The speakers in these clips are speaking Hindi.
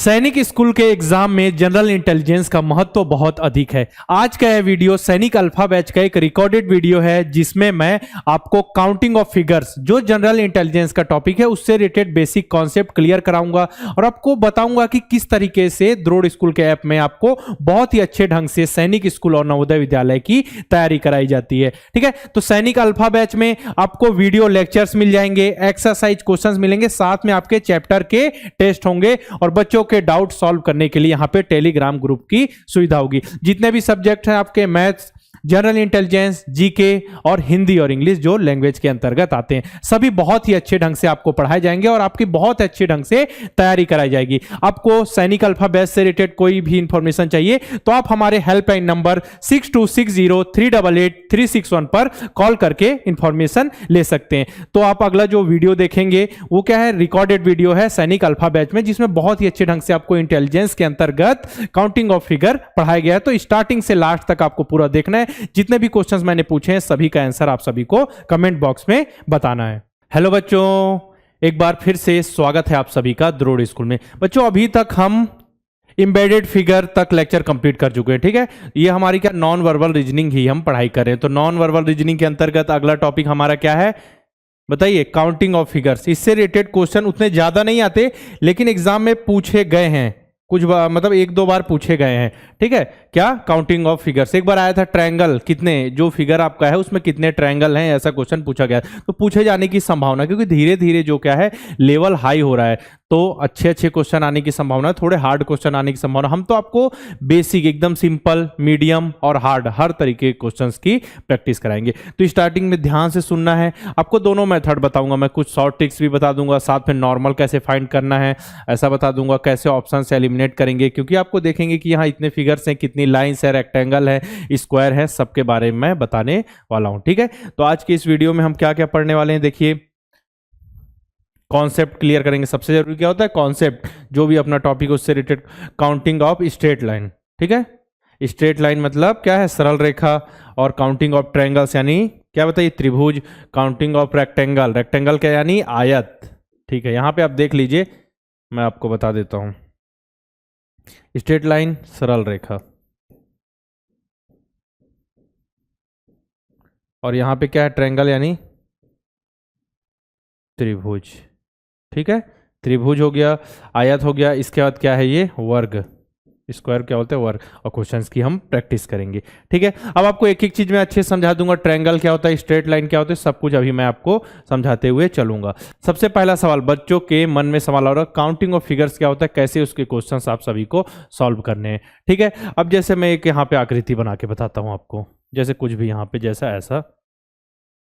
सैनिक स्कूल के एग्जाम में जनरल इंटेलिजेंस का महत्व बहुत अधिक है। आज का यह वीडियो सैनिक अल्फा बैच का एक रिकॉर्डेड वीडियो है जिसमें मैं आपको काउंटिंग ऑफ फिगर्स जो जनरल इंटेलिजेंस का टॉपिक है उससे रिलेटेड बेसिक कॉन्सेप्ट क्लियर कराऊंगा और आपको बताऊंगा कि किस तरीके से द्रोड़ स्कूल के ऐप में आपको बहुत ही अच्छे ढंग से सैनिक स्कूल और नवोदय विद्यालय की तैयारी कराई जाती है। ठीक है, तो सैनिक अल्फा बैच में आपको वीडियो लेक्चर्स मिल जाएंगे, एक्सरसाइज क्वेश्चंस मिलेंगे, साथ में आपके चैप्टर के टेस्ट होंगे और बच्चों के डाउट सॉल्व करने के लिए यहां पे टेलीग्राम ग्रुप की सुविधा होगी। जितने भी सब्जेक्ट हैं आपके मैथ्स, जनरल इंटेलिजेंस, जीके और हिंदी और इंग्लिश जो लैंग्वेज के अंतर्गत आते हैं सभी बहुत ही अच्छे ढंग से आपको पढ़ाए जाएंगे और आपकी बहुत अच्छे ढंग से तैयारी कराई जाएगी। आपको सैनिक अल्फा बैच से रिलेटेड कोई भी इंफॉर्मेशन चाहिए तो आप हमारे हेल्पलाइन नंबर 6260388361 पर कॉल करके इंफॉर्मेशन ले सकते हैं। तो आप अगला जो वीडियो देखेंगे वो क्या है, रिकॉर्डेड वीडियो है सैनिक अल्फा बैच में जिसमें बहुत ही अच्छे ढंग से आपको इंटेलिजेंस के अंतर्गत काउंटिंग ऑफ फिगर पढ़ाया गया है। तो स्टार्टिंग से लास्ट तक आपको पूरा देखना है। जितने भी क्वेश्चंस मैंने पूछे हैं सभी का आंसर आप सभी को कमेंट बॉक्स में बताना है। हेलो बच्चों, एक बार फिर से स्वागत है आप सभी का द्रोड़ स्कूल में। बच्चों अभी तक हम एम्बेडेड फिगर तक लेक्चर कंप्लीट कर चुके हैं। ठीक है, ये हमारी क्या नॉन वर्बल रीजनिंग ही हम पढ़ाई कर रहे हैं। तो नॉन वर्बल रीजनिंग के अंतर्गत अगला टॉपिक हमारा क्या है बताइए, काउंटिंग ऑफ फिगर्स। इससे रिलेटेड क्वेश्चन उतने ज्यादा नहीं आते लेकिन एग्जाम में पूछे गए हैं, कुछ मतलब एक दो बार पूछे गए हैं। ठीक है, क्या काउंटिंग ऑफ फिगर्स। एक बार आया था ट्रायंगल, कितने जो फिगर आपका है उसमें कितने ट्रायंगल हैं, ऐसा क्वेश्चन पूछा गया। तो पूछे जाने की संभावना, क्योंकि धीरे धीरे जो क्या है लेवल हाई हो रहा है तो अच्छे अच्छे क्वेश्चन आने की संभावना, थोड़े हार्ड क्वेश्चन आने की संभावना। हम तो आपको बेसिक, एकदम सिंपल, मीडियम और हार्ड हर तरीके के क्वेश्चंस की प्रैक्टिस कराएंगे। तो स्टार्टिंग में ध्यान से सुनना है। आपको दोनों मेथड बताऊंगा मैं, कुछ शॉर्ट ट्रिक्स भी बता दूंगा, साथ में नॉर्मल कैसे फाइंड करना है ऐसा बता दूंगा, कैसे ऑप्शन से एलिमिनेट करेंगे, क्योंकि आपको देखेंगे कि यहाँ इतने फिगर्स हैं, कितनी लाइंस है, रेक्टेंगल है, स्क्वायर है, सबके बारे में मैं बताने वाला हूं। ठीक है, तो आज के इस वीडियो में हम क्या क्या पढ़ने वाले हैं देखिए, कॉन्सेप्ट क्लियर करेंगे। सबसे जरूरी क्या होता है कॉन्सेप्ट, जो भी अपना टॉपिक है उससे related. Counting of straight line, ठीक है, स्ट्रेट लाइन मतलब क्या है, सरल रेखा। और काउंटिंग ऑफ ट्रायंगल्स यानी क्या बताइए, त्रिभुज। काउंटिंग ऑफ रेक्टेंगल, रेक्टेंगल क्या यानी आयत। ठीक है, यहां पे आप देख लीजिए, मैं आपको बता देता हूं। स्ट्रेट लाइन सरल रेखा, और यहां पे क्या है, ट्रायंगल यानी त्रिभुज। ठीक है, त्रिभुज हो गया, आयत हो गया, इसके बाद क्या है ये वर्ग, स्क्वायर क्या होता है वर्ग। और क्वेश्चंस की हम प्रैक्टिस करेंगे। ठीक है, अब आपको एक एक चीज में अच्छे से समझा दूंगा। ट्रायंगल क्या होता है, स्ट्रेट लाइन क्या होता है, सब कुछ अभी मैं आपको समझाते हुए चलूंगा। सबसे पहला सवाल बच्चों के मन में सवाल आ रहा है, काउंटिंग ऑफ फिगर्स क्या होता है, कैसे उसके क्वेश्चंस आप सभी को सॉल्व करने हैं। ठीक है, अब जैसे मैं एक यहाँ पे आकृति बना के बताता हूँ आपको, जैसे कुछ भी यहाँ पे जैसा ऐसा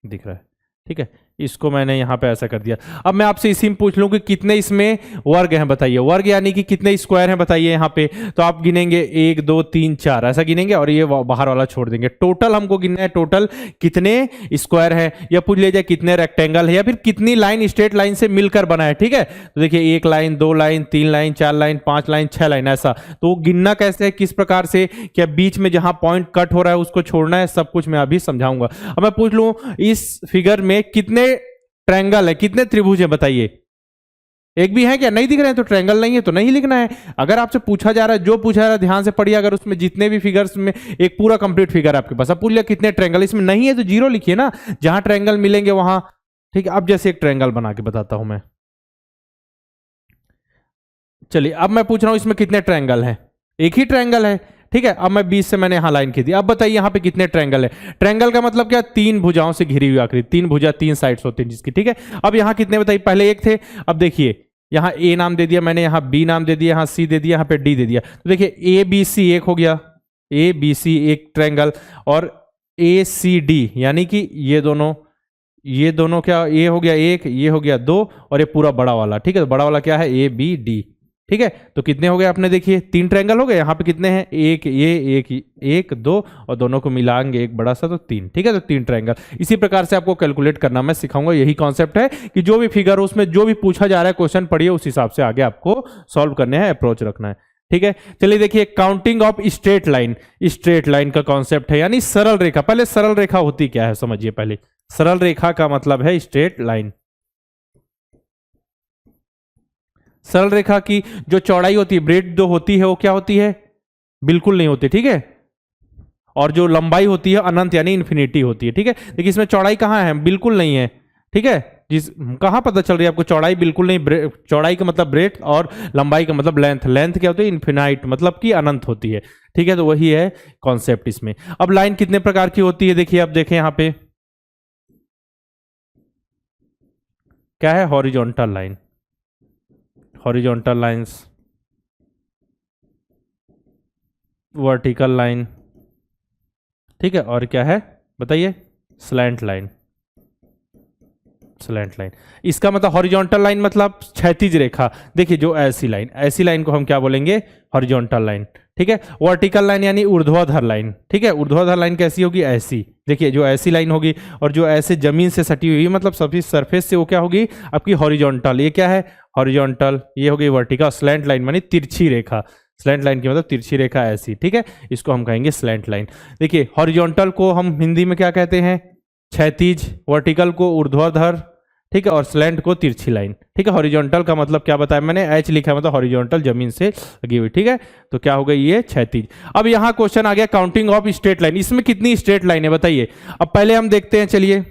दिख रहा है। ठीक है, इसको मैंने यहां पे ऐसा कर दिया। अब मैं आपसे इसी में पूछ लूं कि कितने इसमें वर्ग हैं बताइए, वर्ग यानी कि कितने स्क्वायर हैं बताइए यहां पे। तो आप गिनेंगे 1 2 3 4 ऐसा गिनेंगे और ये बाहर वाला छोड़ देंगे। टोटल हमको गिनना है, टोटल कितने स्क्वायर है, या पूछ लीजिए कितने रेक्टेंगल है, या फिर कितनी लाइन स्ट्रेट लाइन से मिलकर बना है। ठीक है, तो देखिए 1 line, 2 line, 3 line, 4 line, 5 line, 6 line ऐसा। तो गिनना कैसे है, किस प्रकार से, क्या बीच में जहां पॉइंट कट हो रहा है उसको छोड़ना है, सब कुछ मैं अभी समझाऊंगा। अब मैं पूछ लूं इस फिगर में कितने ट्रायंगल है, कितने त्रिभुज है बताइए। एक भी है क्या, नहीं दिख रहे हैं तो ट्रायंगल नहीं है तो नहीं लिखना है। अगर आपसे पूछा जा रहा है, जो पूछा जा रहा है ध्यान से पढ़िए। अगर उसमें जितने भी फिगर्स में एक पूरा कंप्लीट फिगर आपके पास, अब पूछ लिया कितने ट्रायंगल, इसमें नहीं है तो जीरो लिखिए ना, जहां ट्रायंगल मिलेंगे वहां। ठीक है, अब जैसे एक ट्रायंगल बना के बताता हूं मैं। चलिए अब मैं पूछ रहा हूं इसमें कितने ट्रायंगल है, एक ही ट्रायंगल है। ठीक है, अब मैं 20 से मैंने यहां लाइन खींची। अब बताइए यहां पे कितने ट्रायंगल है। ट्रायंगल का मतलब क्या, 3 भुजाओं से घिरी हुई आकृति, 3 भुजा 3 साइड्स होती हैं जिसकी। ठीक है, अब यहां कितने बताइए, पहले एक थे, अब देखिए यहां ए नाम दे दिया मैंने, यहां बी नाम दे दिया, यहां सी दे दिया, यहां पे डी दे दिया। तो देखिए ए बी सी एक हो गया, ए बी सी एक ट्रायंगल, और ए सी डी यानी कि ये दोनों क्या, ये हो गया एक, ये हो गया 2 और ये पूरा बड़ा वाला। ठीक है, तो बड़ा वाला क्या है, ए बी डी। ठीक है, तो कितने हो गए आपने देखिए, 3 ट्रायंगल हो गए। यहाँ पे कितने हैं, एक, ये एक 2 और दोनों को मिलाएंगे एक बड़ा सा तो 3। ठीक है, तो 3 ट्रायंगल। इसी प्रकार से आपको कैलकुलेट करना मैं सिखाऊंगा। यही कॉन्सेप्ट है कि जो भी फिगर हो उसमें जो भी पूछा जा रहा है क्वेश्चन पढ़िए, उस हिसाब से आगे आपको सॉल्व करने हैं, अप्रोच रखना है। ठीक है, चलिए देखिए counting of straight line. Straight line का कॉन्सेप्ट है यानी सरल रेखा। पहले सरल रेखा होती क्या है समझिए। पहले सरल रेखा का मतलब है स्ट्रेट लाइन। सरल रेखा की जो चौड़ाई होती है, ब्रेड जो होती है वो क्या होती है, बिल्कुल नहीं होती, ठीक है। और जो लंबाई होती है अनंत यानी इन्फिनिटी होती है, ठीक है। देखिए इसमें चौड़ाई कहाँ है, बिल्कुल नहीं है, ठीक है। जिस कहाँ पता चल रही है आपको, चौड़ाई बिल्कुल नहीं, चौड़ाई का मतलब ब्रेड और लंबाई का मतलब लेंथ, लेंथ क्या होती है, इन्फिनाइट मतलब कि अनंत होती है, ठीक है। तो वही है कॉन्सेप्ट इसमें। अब लाइन कितने प्रकार की होती है, देखिए अब देखें यहां पे क्या है, horizontal line, horizontal lines, vertical line, ठीक है। और क्या है बताइए, स्लैंट लाइन, स्लैंट लाइन। इसका मतलब हॉरिजॉन्टल लाइन मतलब क्षैतिज रेखा, देखिए जो ऐसी लाइन, ऐसी लाइन को हम क्या बोलेंगे, हॉरिजॉन्टल लाइन, ठीक है। वर्टिकल लाइन यानी ऊर्ध्वाधर लाइन, ठीक है। ऊर्ध्वाधर लाइन कैसी होगी, ऐसी, देखिए जो ऐसी लाइन होगी और जो ऐसे जमीन से सटी हुई मतलब सभी सरफेस से, वो क्या होगी आपकी हॉरिजॉन्टल, ये क्या है हॉरिजॉन्टल, ये होगी वर्टिकल। स्लैंट लाइन मानी तिरछी रेखा, स्लैंट लाइन की मतलब तिरछी रेखा ऐसी, ठीक है, इसको हम कहेंगे स्लैंट लाइन। देखिए हॉरिजॉन्टल को हम हिंदी में क्या कहते हैं, क्षैतिज, वर्टिकल को ऊर्ध्वाधर, ठीक है, और स्लैंट को तिरछी लाइन, ठीक है। हॉरिजॉन्टल का मतलब क्या बताया मैंने, एच लिखा है मतलब हॉरिजॉन्टल, जमीन से लगी हुई, ठीक है। तो क्या हो गई ये क्षैतिज। अब यहां क्वेश्चन आ गया काउंटिंग ऑफ स्ट्रेट लाइन, इसमें कितनी स्ट्रेट लाइन है बताइए। अब पहले हम देखते हैं, चलिए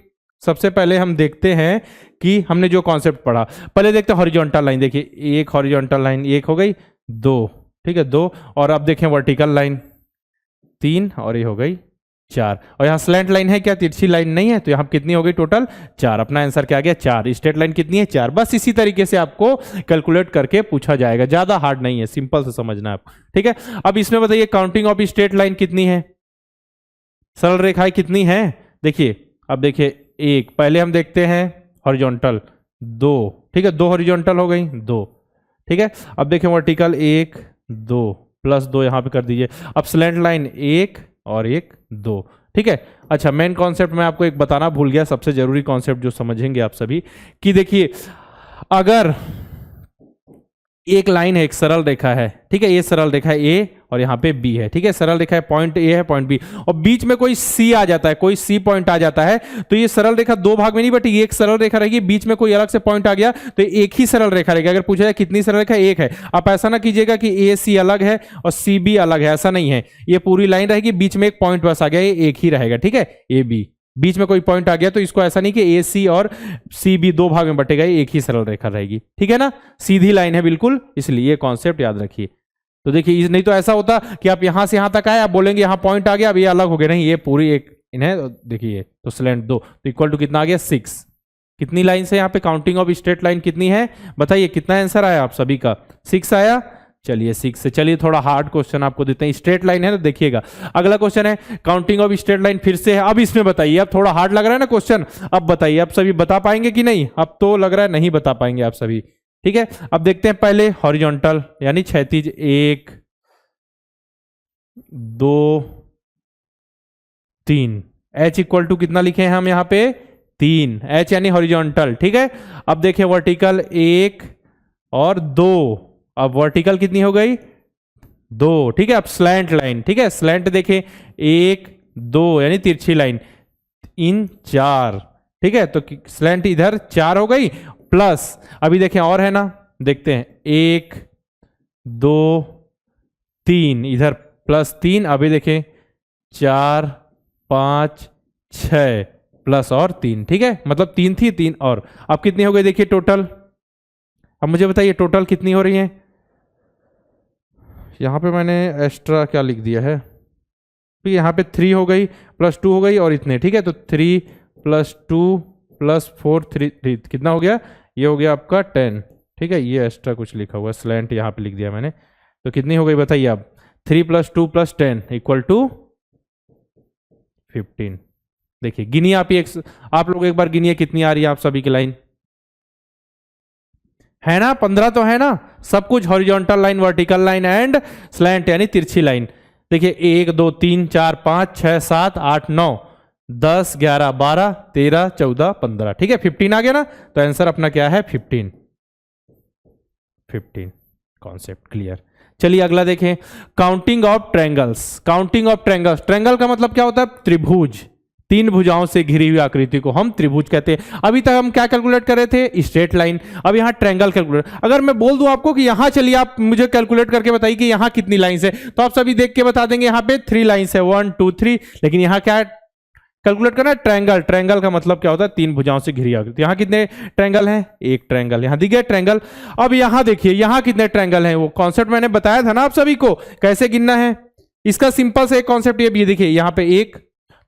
सबसे पहले हम देखते हैं कि हमने जो कॉन्सेप्ट पढ़ा, पहले देखते हैं हॉरिजॉन्टल लाइन। देखिए एक हॉरिजॉन्टल लाइन, एक हो गई, दो, ठीक है, दो। और अब देखें वर्टिकल लाइन, तीन, और ये हो गई चार। और यहाँ स्लैंट लाइन है क्या, तिरछी लाइन नहीं है, तो यहाँ कितनी हो गई टोटल, चार। अपना आंसर क्या आ गया, चार। स्ट्रेट लाइन कितनी है, चार। बस इसी तरीके से आपको कैलकुलेट करके पूछा जाएगा, ज्यादा हार्ड नहीं है, सिंपल से समझना है आपको, ठीक है। अब इसमें बताइए काउंटिंग ऑफ स्ट्रेट लाइन कितनी है, सरल रेखाएं कितनी है। देखिए अब देखिए एक, पहले हम देखते हैं हॉरिजॉन्टल, दो, ठीक है, दो हॉरिजॉन्टल हो गई, दो, ठीक है। अब देखें वर्टिकल, एक, दो, प्लस दो यहां पे कर दीजिए। अब स्लैंट लाइन, एक और एक, दो, ठीक है। अच्छा मेन कॉन्सेप्ट मैं आपको एक बताना भूल गया, सबसे जरूरी कॉन्सेप्ट जो समझेंगे आप सभी, कि देखिए अगर एक लाइन है, एक सरल रेखा है, ठीक है, ये सरल रेखा है ए और यहाँ पे बी है, ठीक है, सरल रेखा है, पॉइंट ए है, पॉइंट बी, और बीच में कोई सी आ जाता है, कोई सी पॉइंट आ जाता है, तो ये सरल रेखा दो भाग में नहीं बटी, ये एक सरल रेखा रहेगी, बीच में कोई अलग से पॉइंट आ गया तो एक ही सरल रेखा रहेगी। अगर पूछा जाए कितनी सरल रेखा, एक है। आप ऐसा ना कीजिएगा कि ए सी अलग है और सी बी अलग है, ऐसा नहीं है, ये पूरी लाइन रहेगी, बीच में एक पॉइंट बस आ गया, ये एक ही रहेगा, ठीक है, ए बी, बीच में कोई पॉइंट आ गया तो इसको ऐसा नहीं कि ए सी और सी बी दो भाग में बटेगा, एक ही सरल रेखा रहेगी, ठीक है ना, सीधी लाइन है बिल्कुल, इसलिए ये कॉन्सेप्ट याद रखिए। तो देखिए नहीं तो ऐसा होता कि आप यहां से यहां तक आए, आप बोलेंगे यहां पॉइंट आ गया, अब ये अलग हो गया, नहीं ये पूरी एक इन्हें देखिए, तो स्लैंट दो, तो इक्वल टू कितना आ गया, 6। कितनी लाइन से यहाँ पे काउंटिंग ऑफ स्ट्रेट लाइन कितनी है बताइए, कितना आंसर आया आप सभी का, 6 आया। चलिए 6 से, चलिए थोड़ा हार्ड क्वेश्चन आपको देते हैं, स्ट्रेट लाइन है तो देखिएगा अगला क्वेश्चन है काउंटिंग ऑफ स्ट्रेट लाइन, फिर से है। अब इसमें बताइए, अब थोड़ा हार्ड लग रहा है ना क्वेश्चन, अब बताइए आप सभी बता पाएंगे कि नहीं, अब तो लग रहा है नहीं बता पाएंगे आप सभी, ठीक है। अब देखते हैं पहले हॉरिजॉन्टल यानी क्षैतिज, एक, दो, तीन, एच इक्वल टू कितना लिखे हैं हम यहाँ पे, 3, एच यानी हॉरिजॉन्टल, ठीक है। अब देखिए वर्टिकल, एक और दो, अब वर्टिकल कितनी हो गई, दो, ठीक है। अब स्लैंट लाइन, ठीक है, स्लैंट देखें, एक, दो यानी तिरछी लाइन, इन 4, ठीक है, तो स्लैंट इधर 4 हो गई, प्लस अभी देखें और है ना, देखते हैं, एक, दो, तीन, इधर प्लस 3, अभी देखें 4, 5, 6 प्लस और 3, ठीक है, मतलब 3 थी, 3 और, अब कितनी हो गई देखिए टोटल। अब मुझे बताइए टोटल कितनी हो रही है, यहां पे मैंने एक्स्ट्रा क्या लिख दिया है, ठीक है, यहाँ पे 3 हो गई, प्लस 2 हो गई और इतने, ठीक है, तो 3 प्लस 2 प्लस 4, 3 कितना हो गया, ये हो गया आपका 10, ठीक है। ये एक्स्ट्रा कुछ लिखा हुआ स्लैंट यहाँ पे लिख दिया मैंने, तो कितनी हो गई बताइए अब, 3 + 2 + 10 इक्वल टू 15। देखिए गिनिए आप लोग एक बार गिनिए कितनी आ रही है आप सभी की लाइन, है ना 15 तो है ना, सब कुछ horizontal line, vertical line and slant यानी तिरछी लाइन। देखिए 1 2 3 4 5 6 7 8 9 10 11 12 13 14 15, ठीक है, 15 आ गया ना, तो आंसर अपना क्या है 15। Concept clear. चलिए अगला देखें counting of triangles. Counting of triangles, triangle का मतलब क्या होता है, त्रिभुज, तीन भुजाओं से घिरी हुई आकृति को हम त्रिभुज कहते हैं। अभी तक हम क्या कैलकुलेट कर रहे थे? Straight line. अब यहाँ ट्रायंगल कैलकुलेट। अगर मैं बोल दूं आपको कि यहाँ चलिए आप मुझे कैलकुलेट करके बताइए कि यहाँ कितनी लाइंस है, तो आप सभी देख के बता देंगे यहाँ पे 3 लाइंस है, 1 2 3। लेकिन यहाँ क्या कैलकुलेट करना है? ट्रायंगल। ट्रायंगल का मतलब क्या होता है? तीन भुजाओं से घिरी आकृति। यहाँ कितने ट्रायंगल हैं? एक ट्रायंगल। यहाँ दिख गया ट्रायंगल। अब यहाँ देखिए यहाँ कितने ट्रायंगल हैं, वो कॉन्सेप्ट मैंने बताया था ना आप सभी को कैसे गिनना है। इसका सिंपल से एक कॉन्सेप्ट ये देखिए, यहाँ पे एक,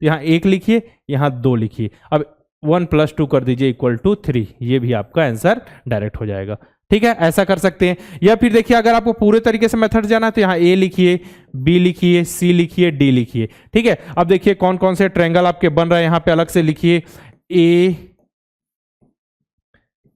यहाँ एक लिखिए, यहाँ दो लिखिए। अब 1 + 2 कर दीजिए = 3। ये भी आपका आंसर डायरेक्ट हो जाएगा। ठीक है, ऐसा कर सकते हैं। या फिर देखिए अगर आपको पूरे तरीके से मेथड जाना है तो यहाँ ए लिखिए, बी लिखिए, सी लिखिए, डी लिखिए। ठीक है, अब देखिए कौन कौन से ट्रायंगल आपके बन रहे हैं, यहाँ पे अलग से लिखिए। ए,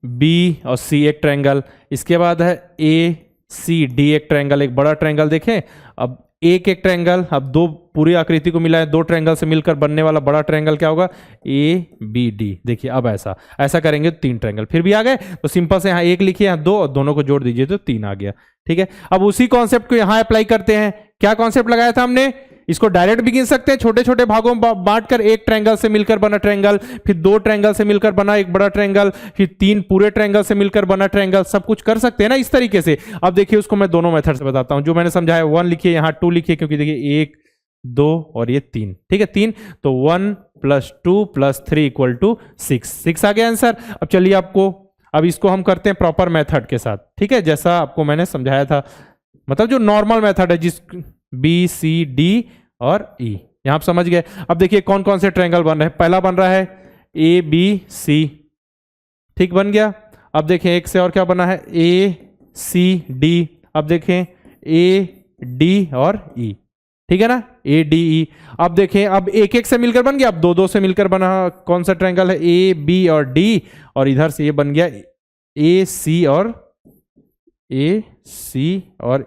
बी और सी एक ट्रायंगल, इसके बाद है ए, सी, डी एक ट्रायंगल, एक बड़ा ट्रायंगल देखें। अब एक ट्रायंगल, अब दो पूरी आकृति को मिला है, दो ट्रायंगल से मिलकर बनने वाला बड़ा ट्रायंगल क्या होगा? A B D. देखिए अब ऐसा करेंगे तो 3 ट्रायंगल फिर भी आ गए। तो सिंपल से यहाँ एक लिखिए, यहाँ 2 और दोनों को जोड़ दीजिए तो 3 आ गया। ठीक है, अब उसी कॉन्सेप्ट को यहाँ अप्लाई करते हैं। क्या कॉन्सेप्ट लगाया था हमने? इसको डायरेक्ट भी गिन सकते हैं, छोटे छोटे भागों में बांटकर। एक ट्रायंगल से मिलकर बना ट्रायंगल, फिर 2 ट्रायंगल से मिलकर बना एक बड़ा ट्रायंगल, फिर 3 पूरे ट्रायंगल से मिलकर बना ट्रायंगल। सब कुछ कर सकते हैं ना इस तरीके से। अब देखिए उसको मैं दोनों मेथड से बताता हूं, जो मैंने समझाया। 1 लिखिए, यहाँ 2 लिखिए, क्योंकि देखिए 1 2 और ये 3। ठीक है, 3 तो 1 + 2 + 3 = 6 आ गया आंसर। अब चलिए अब इसको हम करते हैं प्रॉपर मेथड के साथ। ठीक है, जैसा आपको मैंने समझाया था, मतलब जो नॉर्मल मेथड है, जिस बी सी डी और ई, यहां आप समझ गए। अब देखिए कौन कौन से ट्रायंगल बन रहे हैं। पहला बन रहा है ए बी सी, ठीक बन गया। अब देखें एक से और क्या बना है? A C D. अब देखें ए डी और ई, ठीक है ना, ए डी ई। अब देखें अब एक से मिलकर बन गया, अब 2 से मिलकर बना कौन सा ट्रायंगल है? ए बी और डी, और इधर से ये बन गया ए सी और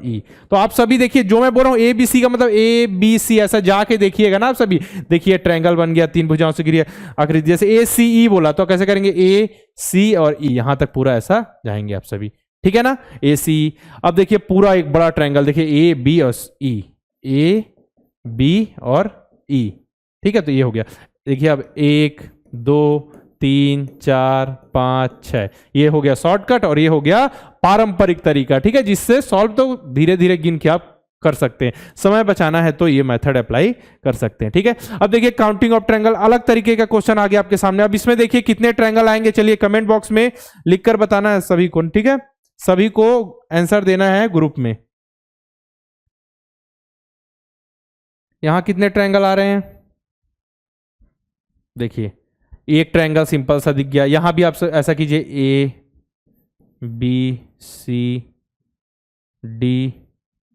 ई। तो आप सभी देखिए, जो मैं बोल रहा हूं ए बी सी का मतलब ए बी सी, ऐसा जाके देखिएगा ना आप सभी। देखिए ट्रायंगल बन गया, 3 भुजाओं से घिरी आकृति। जैसे ए सी ई बोला तो कैसे करेंगे? ए सी और ई, यहां तक पूरा ऐसा जाएंगे आप सभी। ठीक है ना, ए सी। अब देखिए पूरा एक बड़ा ट्रायंगल, देखिए ए बी और ई, ए बी और ई। ठीक है, तो ये हो गया। देखिए अब 1 2 3 4 5 6, ये हो गया शॉर्टकट, और ये हो गया पारंपरिक तरीका। ठीक है, जिससे सॉल्व तो धीरे धीरे गिन के आप कर सकते हैं। समय बचाना है तो ये मेथड अप्लाई कर सकते हैं। ठीक है, अब देखिए काउंटिंग ऑफ ट्रायंगल, अलग तरीके का क्वेश्चन आ गया आपके सामने। अब इसमें देखिए कितने ट्रायंगल आएंगे, चलिए कमेंट बॉक्स में लिखकर बताना है सभी को। ठीक है, सभी को आंसर देना है ग्रुप में। यहां कितने ट्रायंगल आ रहे हैं? देखिए एक ट्रायंगल सिंपल सा दिख गया। यहां भी आप ऐसा कीजिए, A B C D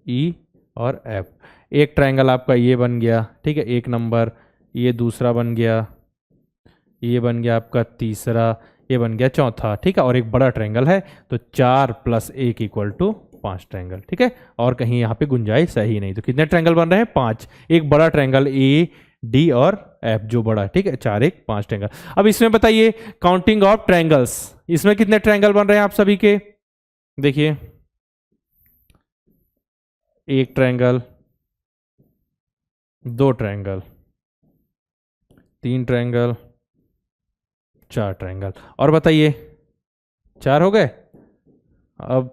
E और एफ। एक ट्रायंगल आपका ये बन गया। ठीक है, 1 नंबर, ये दूसरा बन गया, ये बन गया आपका तीसरा, ये बन गया चौथा। ठीक है, और एक बड़ा ट्रायंगल है, तो 4 + 1 = 5 ट्रायंगल। ठीक है, और कहीं यहाँ पे गुंजाइश है ही नहीं। तो कितने ट्रायंगल बन रहे हैं? 5। एक बड़ा ट्रायंगल ए डी और एफ जो बड़ा है। ठीक है, 4 1 5 ट्रायंगल। अब इसमें बताइए काउंटिंग ऑफ ट्रायंगल्स, इसमें कितने ट्रायंगल बन रहे हैं आप सभी के? देखिए 1 ट्रायंगल, 2 ट्रायंगल, 3 ट्रायंगल, 4 ट्रायंगल। और बताइए 4 हो गए। अब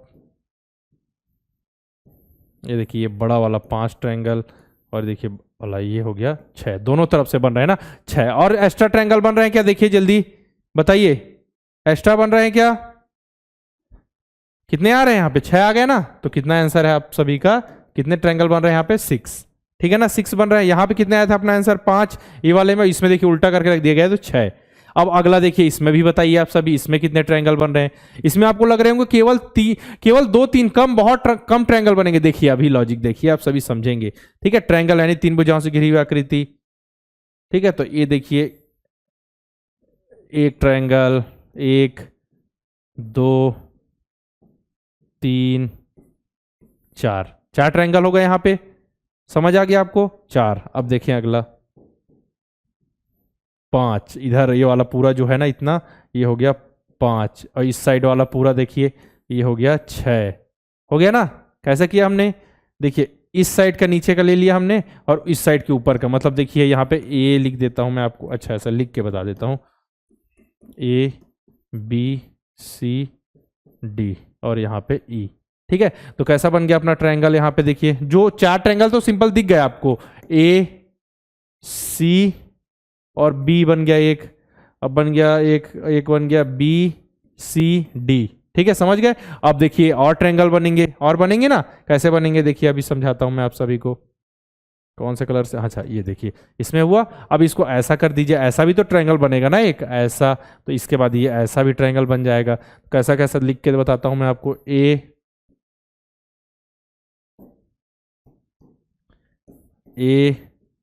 ये देखिए ये बड़ा वाला 5 ट्रायंगल, और देखिए वाला ये हो गया 6। दोनों तरफ से बन रहे हैं ना 6। और एक्स्ट्रा ट्रायंगल बन रहे हैं क्या? देखिए जल्दी बताइए, एक्स्ट्रा बन रहे हैं क्या? कितने आ रहे हैं यहाँ पे? 6 आ गए ना। तो कितना आंसर है आप सभी का? कितने ट्रायंगल बन रहे हैं यहाँ पे? 6। ठीक है ना, 6 बन रहे हैं। यहाँ पे कितने आया था अपना आंसर? 5। ये वाले में, इसमें देखिए उल्टा करके रख दिया गया है, तो 6। अब अगला देखिए, इसमें भी बताइए आप सभी, इसमें कितने ट्रायंगल बन रहे हैं? इसमें आपको लग रहे होंगे केवल 2 3 कम, बहुत कम ट्रायंगल बनेंगे। देखिए अभी लॉजिक देखिए, आप सभी समझेंगे। ठीक है, ट्रायंगल यानी 3 भुजाओं से घिरी हुई आकृति। ठीक है, तो ये देखिए 1 ट्रायंगल, 1 2 3 4 ट्रायंगल हो गए यहाँ पे। समझ आ गया आपको? 4। अब देखिए अगला 5, इधर ये वाला पूरा जो है ना इतना, ये हो गया 5, और इस साइड वाला पूरा देखिए ये हो गया 6। हो गया ना? कैसे किया हमने? देखिए इस साइड का नीचे का ले लिया हमने और इस साइड के ऊपर का, मतलब देखिए यहाँ पे ए लिख देता हूं मैं आपको, अच्छा ऐसा लिख के बता देता हूं, ए बी सी डी और यहाँ पे ई। ठीक है, तो कैसा बन गया अपना ट्रायंगल? यहाँ पे देखिए जो 4 ट्रायंगल तो सिंपल दिख गया आपको, ए सी और बी बन गया एक, अब बन गया एक बन गया बी सी डी। ठीक है, समझ गए? अब देखिए और ट्रायंगल बनेंगे, और बनेंगे ना, कैसे बनेंगे देखिए अभी समझाता हूं मैं आप सभी को। कौन से कलर से? अच्छा ये देखिए इसमें हुआ। अब इसको ऐसा कर दीजिए, ऐसा भी तो ट्रायंगल बनेगा ना एक, ऐसा, तो इसके बाद ये ऐसा भी ट्रायंगल बन जाएगा। कैसा कैसा लिख के बताता हूं मैं आपको, ए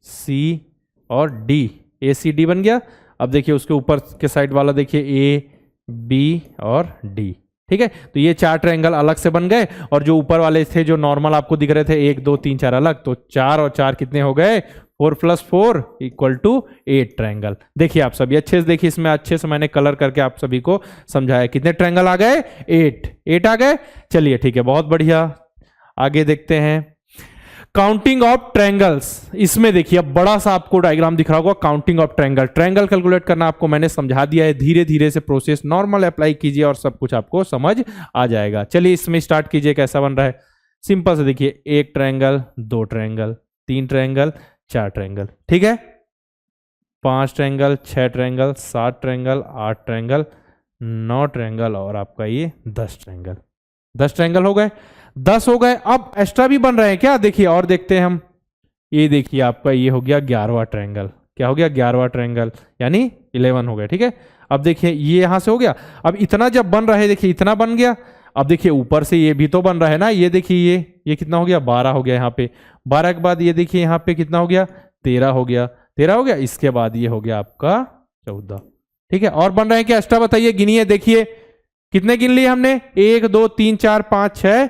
सी और डी, ए सी डी बन गया। अब देखिए उसके ऊपर के साइड वाला देखिए ए बी और डी। ठीक है, तो ये 4 ट्रायंगल अलग से बन गए, और जो ऊपर वाले थे जो नॉर्मल आपको दिख रहे थे 1 2 3 4 अलग, तो 4 और 4 कितने हो गए? 4 + 4 = 8 ट्रायंगल। देखिए आप सभी अच्छे से देखिए, इसमें अच्छे से मैंने कलर करके आप सभी को समझाया। कितने ट्रायंगल आ गए? 8 आ गए। चलिए ठीक है, बहुत बढ़िया। आगे देखते हैं काउंटिंग ऑफ ट्रायंगल्स। इसमें देखिए अब बड़ा सा आपको डायग्राम दिख रहा होगा, counting of triangle. Triangle calculate करना आपको मैंने समझा दिया है, धीरे धीरे से प्रोसेस नॉर्मल अप्लाई कीजिए और सब कुछ आपको समझ आ जाएगा। चलिए इसमें स्टार्ट कीजिए, कैसा बन रहा है? सिंपल से देखिए, 1 ट्रायंगल, 2 ट्रायंगल, 3 ट्रायंगल, 4 ट्रायंगल, ठीक है, 5 triangle, 6 triangle, 7 triangle, 8 triangle, 9 triangle और आपका ये 10 ट्रायंगल। 10 ट्रायंगल हो गए, 10 हो गए। अब एक्स्ट्रा भी बन रहे हैं क्या? देखिए और देखते हैं हम। ये देखिए आपका ये हो गया 11वां ट्रायंगल। क्या हो गया? 11वां ट्रायंगल, यानी 11 हो गए। ठीक है, अब देखिए ये यहां से हो गया। अब इतना जब बन रहा है, देखिए इतना बन गया। अब देखिए ऊपर से ये भी तो बन रहा है ना, ये देखिए ये कितना हो गया? 12 हो गया यहाँ पे। 12 के बाद ये देखिए यहाँ पे कितना हो गया? 13 हो गया। 13 हो गया। इसके बाद ये हो गया आपका 14। ठीक है, और बन रहे हैं क्या एक्स्ट्रा? बताइए, गिनिए, देखिए कितने गिन लिए हमने? 1 2 3 4 5 6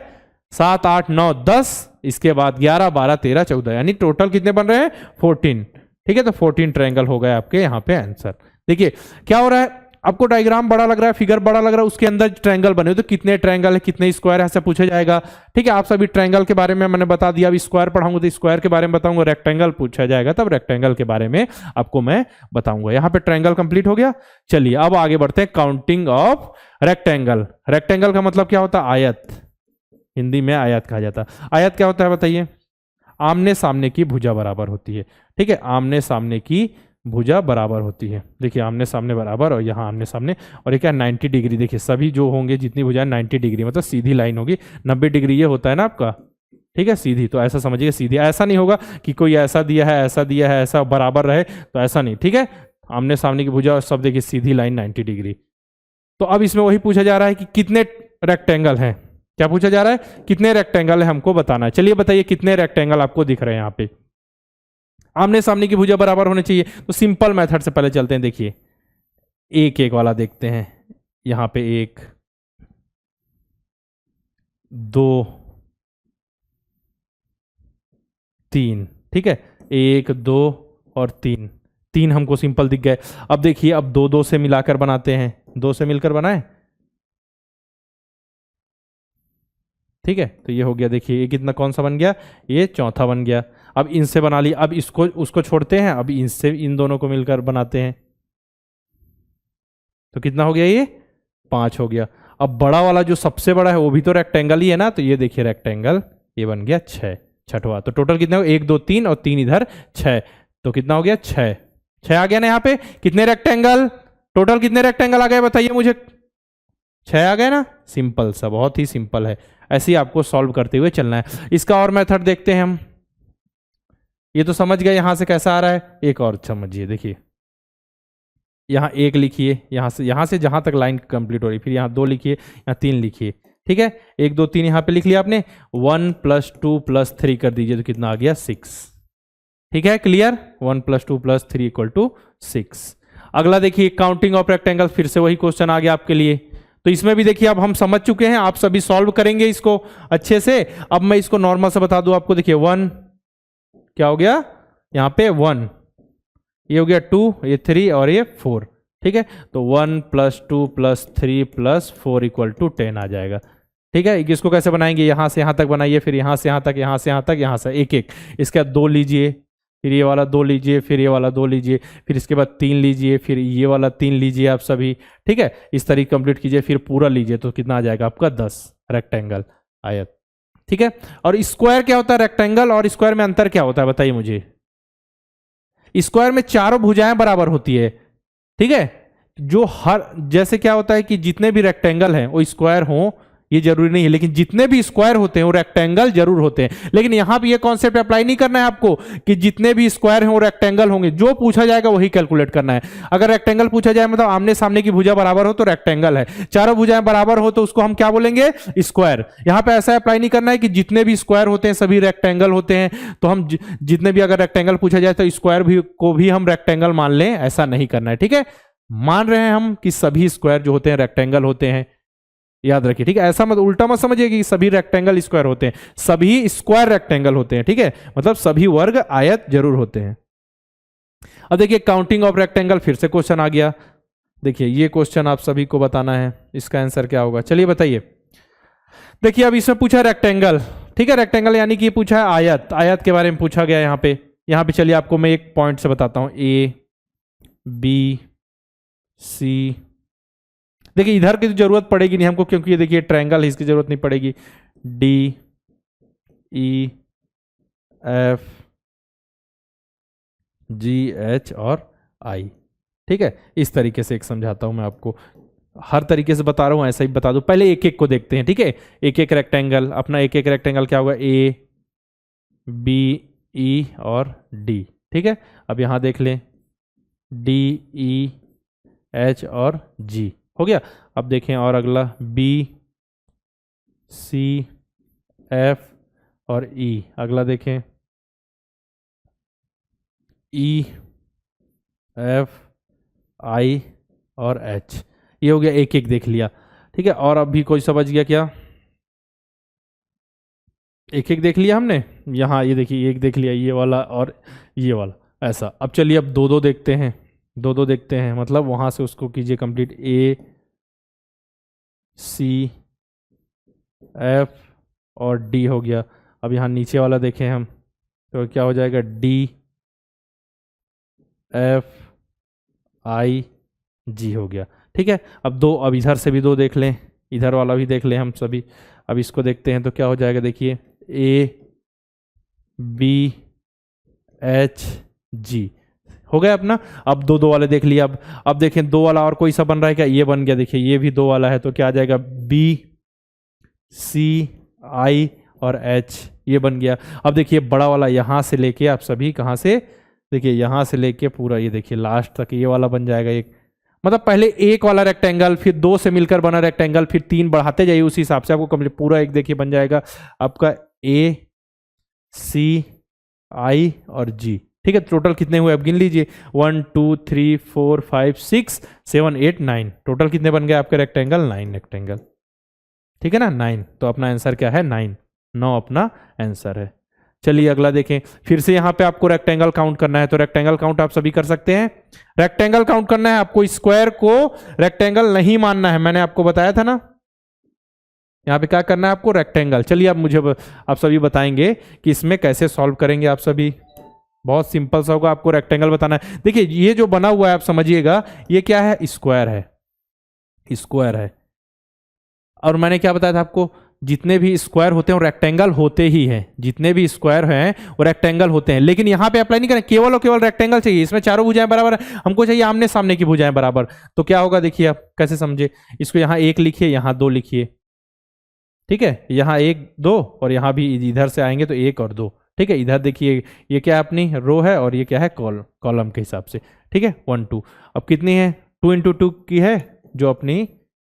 7 8 9 10, इसके बाद 11 12 13 14, यानी टोटल कितने बन रहे हैं? 14। ठीक है, तो 14 ट्रायंगल हो गए आपके यहाँ पे आंसर। देखिए क्या हो रहा है, आपको डायग्राम बड़ा लग रहा है, फिगर बड़ा लग रहा है, उसके अंदर ट्रायंगल बने, तो कितने ट्रायंगल है, कितने स्क्वायर है, ऐसा पूछा जाएगा। ठीक है, आप सभी ट्रायंगल के बारे में मैंने बता दिया। अभी स्क्वायर पढ़ाऊंगा तो स्क्वायर के बारे में बताऊंगा, रेक्टेंगल पूछा जाएगा तब रेक्टेंगल के बारे में आपको मैं बताऊंगा। यहाँ पे ट्रायंगल कंप्लीट हो गया। चलिए अब आगे बढ़ते हैं, काउंटिंग ऑफ रेक्टेंगल। रेक्टेंगल का मतलब क्या होता है? आयत, हिंदी में आयत कहा जाता है। आयत क्या होता है बताइए? आमने सामने की भुजा बराबर होती है। ठीक है, आमने सामने की भुजा बराबर होती है। देखिए आमने सामने बराबर, और यहाँ आमने सामने, और ये क्या? 90 डिग्री। देखिए सभी जो होंगे, जितनी भुजाएं 90 डिग्री, मतलब सीधी लाइन होगी। 90 डिग्री ये होता है ना आपका, ठीक है, सीधी। तो ऐसा समझिए सीधी, ऐसा नहीं होगा कि कोई ऐसा दिया है, ऐसा दिया है, ऐसा बराबर रहे, तो ऐसा नहीं। ठीक है, आमने सामने की भुजा और सब देखिए सीधी लाइन 90 डिग्री। तो अब इसमें वही पूछा जा रहा है कि कितने रेक्टेंगल हैं। क्या पूछा जा रहा है? कितने रेक्टेंगल है हमको बताना है। चलिए बताइए कितने रेक्टेंगल आपको दिख रहे हैं यहाँ पे। आमने सामने की भुजा बराबर होने चाहिए, तो सिंपल मेथड से पहले चलते हैं। देखिए एक एक वाला देखते हैं। यहाँ पे 1 2 3, ठीक है, 1 2 और 3, 3 हमको सिंपल दिख गए। अब देखिए अब 2 2 से मिलाकर बनाते हैं, 2 से मिलकर बनाए। ठीक है, तो ये हो गया। देखिए ये कितना, कौन सा बन गया? ये चौथा बन गया। अब इनसे बना लिया, अब इसको उसको छोड़ते हैं, अब इनसे इन दोनों को मिलकर बनाते हैं, तो कितना हो गया? ये 5 हो गया। अब बड़ा वाला जो सबसे बड़ा है वो भी तो रेक्टेंगल ही है ना, तो ये देखिए रेक्टेंगल, ये बन गया 6, छठवा। तो टोटल कितने हो? 1 2 3 और 3 इधर 6, तो कितना हो गया? 6 आ गया ना। यहाँ पे कितने रेक्टेंगल, टोटल कितने रेक्टेंगल आ गए बताइए मुझे? 6 आ गए ना। सिंपल सा, बहुत ही सिंपल है। ऐसे ही आपको सॉल्व करते हुए चलना है। इसका और मेथड देखते हैं हम। ये तो समझ गए यहां से कैसा आ रहा है, एक और समझिए। देखिए यहाँ 1 लिखिए, यहाँ से जहां तक लाइन कंप्लीट हो रही, फिर यहाँ 2 लिखिए, यहाँ 3 लिखिए। ठीक है, 1 2 3 यहाँ पे लिख लिया आपने। 1 + 2 + 3 कर दीजिए, तो कितना आ गया? 6। ठीक है, क्लियर? 1 + 2 + 3 = 6। अगला देखिए काउंटिंग ऑफ रेक्टेंगल, फिर से वही क्वेश्चन आ गया आपके लिए। तो इसमें भी देखिए अब हम समझ चुके हैं, आप सभी सॉल्व करेंगे इसको अच्छे से। अब मैं इसको नॉर्मल से बता दूं आपको। देखिए 1 क्या हो गया यहाँ पे? 1, ये हो गया 2, ये 3 और ये 4। ठीक है, तो 1 + 2 + 3 + 4 = 10 आ जाएगा। ठीक है, इसको कैसे बनाएंगे, यहां से यहां तक बनाइए, फिर यहां से यहां तक, यहां से यहां तक, यहां से एक एक, इसके बाद 2 लीजिए, फिर ये वाला 2 लीजिए, फिर ये वाला 2 लीजिए, फिर इसके बाद 3 लीजिए, फिर ये वाला 3 लीजिए आप सभी। ठीक है, इस तरीके कंप्लीट कीजिए, फिर पूरा लीजिए तो कितना आ जाएगा आपका 10 रेक्टेंगल आयत। ठीक है, और स्क्वायर क्या होता है, रेक्टेंगल और स्क्वायर में अंतर क्या होता है बताइए मुझे। स्क्वायर में चारों भुजाएं बराबर होती है। ठीक है, जो हर जैसे क्या होता है कि जितने भी रेक्टेंगल हैं वो स्क्वायर हों ये जरूरी नहीं है, लेकिन जितने भी स्क्वायर होते हैं वो रेक्टेंगल जरूर होते हैं। लेकिन यहां भी ये कॉन्सेप्ट अप्लाई नहीं करना है आपको कि जितने भी स्क्वायर हैं वो रेक्टेंगल होंगे, जो पूछा जाएगा वही कैलकुलेट करना है। अगर रेक्टेंगल पूछा जाए मतलब आमने सामने की भुजा बराबर हो तो रेक्टेंगल है, चारों भुजाएं बराबर हो तो उसको हम क्या बोलेंगे, स्क्वायर। यहां पे ऐसा अप्लाई नहीं करना है कि जितने भी स्क्वायर होते हैं सभी रेक्टेंगल होते हैं, तो हम जितने भी अगर रेक्टेंगल पूछा जाए तो स्क्वायर भी को भी हम रेक्टेंगल मान लें, ऐसा नहीं करना है। ठीक है, मान रहे हैं हम कि सभी स्क्वायर जो होते हैं रेक्टेंगल होते हैं, याद रखिए। ठीक है, ऐसा मत उल्टा मत समझिए कि सभी रेक्टेंगल स्क्वायर होते हैं, सभी स्क्वायर रेक्टेंगल होते हैं। ठीक है, मतलब सभी वर्ग आयत जरूर होते हैं। अब देखिए काउंटिंग ऑफ रेक्टेंगल, फिर से क्वेश्चन आ गया। देखिए ये क्वेश्चन आप सभी को बताना है, इसका आंसर क्या होगा, चलिए बताइए। देखिए अब इसमें पूछा रेक्टेंगल, ठीक है, रेक्टेंगल यानी कि पूछा है आयत, आयत के बारे में पूछा गया यहाँ पे चलिए आपको मैं एक पॉइंट से बताता हूं, ए बी सी। देखिए इधर की तो जरूरत पड़ेगी नहीं हमको, क्योंकि ये देखिए ट्रायंगल है, इसकी जरूरत नहीं पड़ेगी। D E F G H और आई। ठीक है, इस तरीके से एक समझाता हूं मैं आपको, हर तरीके से बता रहा हूं, ऐसा ही बता दूं। पहले एक एक को देखते हैं। ठीक है, एक एक रेक्टेंगल, अपना एक एक रेक्टेंगल क्या होगा, ए बी ई और डी। ठीक है, अब यहां देख लें, डी ई एच और जी हो गया। अब देखें और अगला बी सी एफ और ई, अगला देखें ई एफ आई और एच, ये हो गया एक एक देख लिया। ठीक है, और अभी कोई समझ गया क्या, एक एक देख लिया हमने, यहाँ ये देखिए एक देख लिया, ये वाला और ये वाला, ऐसा। अब चलिए अब दो दो देखते हैं, दो दो देखते हैं, मतलब वहां से उसको कीजिए कंप्लीट, ए सी एफ और डी हो गया। अब यहाँ नीचे वाला देखें हम तो क्या हो जाएगा, डी एफ आई जी हो गया। ठीक है, अब दो, अब इधर से भी दो देख लें, इधर वाला भी देख लें हम सभी। अब इसको देखते हैं तो क्या हो जाएगा, देखिए ए बी एच जी हो गया अपना। अब दो दो वाले देख लिया। अब देखें दो वाला और कोई सा बन रहा है क्या, ये बन गया। देखिए ये भी दो वाला है तो क्या आ जाएगा, बी सी आई और एच, ये बन गया। अब देखिए बड़ा वाला यहाँ से लेके आप सभी कहाँ से, देखिए यहाँ से लेके पूरा ये देखिए लास्ट तक ये वाला बन जाएगा एक, मतलब पहले एक वाला रेक्टेंगल, फिर दो से मिलकर बना रेक्टेंगल, फिर तीन बढ़ाते जाइए, उसी हिसाब से आपको कंप्लीट पूरा एक देखिए बन जाएगा आपका ए सी आई और जी। ठीक है, टोटल कितने हुए अब गिन लीजिए, 1 2 3 4 5 6 7 8 9, टोटल कितने बन गए आपके रेक्टेंगल, 9 रेक्टेंगल। ठीक है ना, 9, तो अपना आंसर क्या है, 9 अपना आंसर है। चलिए अगला देखें, फिर से यहां पे आपको रेक्टेंगल काउंट करना है, तो रेक्टेंगल काउंट आप सभी कर सकते हैं। रेक्टेंगल काउंट करना है आपको, स्क्वायर को रेक्टेंगल नहीं मानना है, मैंने आपको बताया था ना। यहां पे क्या करना है आपको, रेक्टेंगल। चलिए अब मुझे आप सभी बताएंगे कि इसमें कैसे सॉल्व करेंगे आप सभी। बहुत सिंपल सा होगा, आपको रेक्टेंगल बताना है। देखिए ये जो बना हुआ है आप समझिएगा, ये क्या है, स्क्वायर है, स्क्वायर है। और मैंने क्या बताया था आपको, जितने भी स्क्वायर होते हैं वो रेक्टेंगल होते ही हैं, जितने भी स्क्वायर हैं वो रेक्टेंगल होते हैं। लेकिन यहां पे अप्लाई नहीं करें, केवल और केवल रेक्टेंगल चाहिए, इसमें चारों भुजाएं बराबर है, हमको चाहिए आमने सामने की भुजाएं बराबर। तो क्या होगा देखिए आप कैसे समझे, इसको यहां एक लिखिए, यहां दो लिखिए। ठीक है, यहां एक दो और यहां भी इधर से आएंगे तो एक और दो। ठीक है, इधर देखिए ये क्या है, अपनी रो है और ये क्या है, कॉलम के हिसाब से। ठीक है, 1 2, अब कितनी है, 2 × 2 की है जो अपनी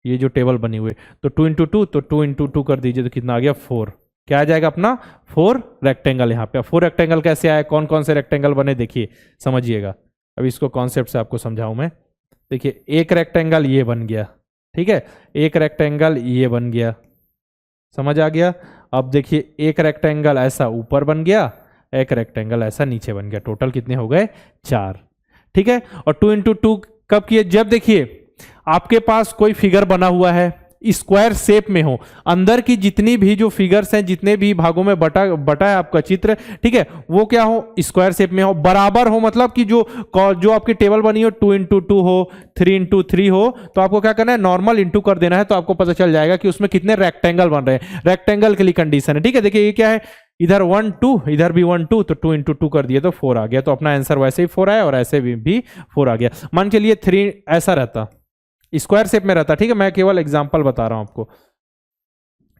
ये जो टेबल बनी हुई, तो 2 × 2, तो 2 × 2 कर दीजिए तो कितना आ गया, 4। क्या आ जाएगा अपना, 4 रेक्टेंगल। यहाँ पे 4 रेक्टेंगल कैसे आए, कौन कौन से रेक्टेंगल बने देखिए, समझिएगा। अब इसको कॉन्सेप्ट से आपको समझाऊं मैं। देखिए एक रेक्टेंगल ये बन गया, ठीक है, एक रेक्टेंगल ये बन गया, समझ आ गया। अब देखिए एक रेक्टेंगल ऐसा ऊपर बन गया, एक रेक्टेंगल ऐसा नीचे बन गया, टोटल कितने हो गए, 4। ठीक है, और 2 × 2 कब किए, जब देखिए आपके पास कोई फिगर बना हुआ है, स्क्वायर शेप में हो, अंदर की जितनी भी जो फिगर्स हैं, जितने भी भागों में बटा है आपका चित्र, ठीक है, वो क्या हो, स्क्वायर शेप में हो, बराबर हो, मतलब कि जो आपकी टेबल बनी हो 2x2 हो, 3x3 हो, तो आपको क्या करना है, नॉर्मल इंटू कर देना है, तो आपको पता चल जाएगा कि उसमें कितने रेक्टेंगल बन रहे हैं। रेक्टेंगल के लिए कंडीशन है, ठीक है। देखिए ये क्या है, इधर 1 2, इधर भी 1 2, तो 2x2 कर दिए तो 4 आ गया, तो अपना आंसर वैसे ही 4 आया और ऐसे भी 4 आ गया। मान के लिए 3 ऐसा रहता, स्क्वायर शेप में रहता, ठीक है, मैं केवल एग्जांपल बता रहा हूं आपको,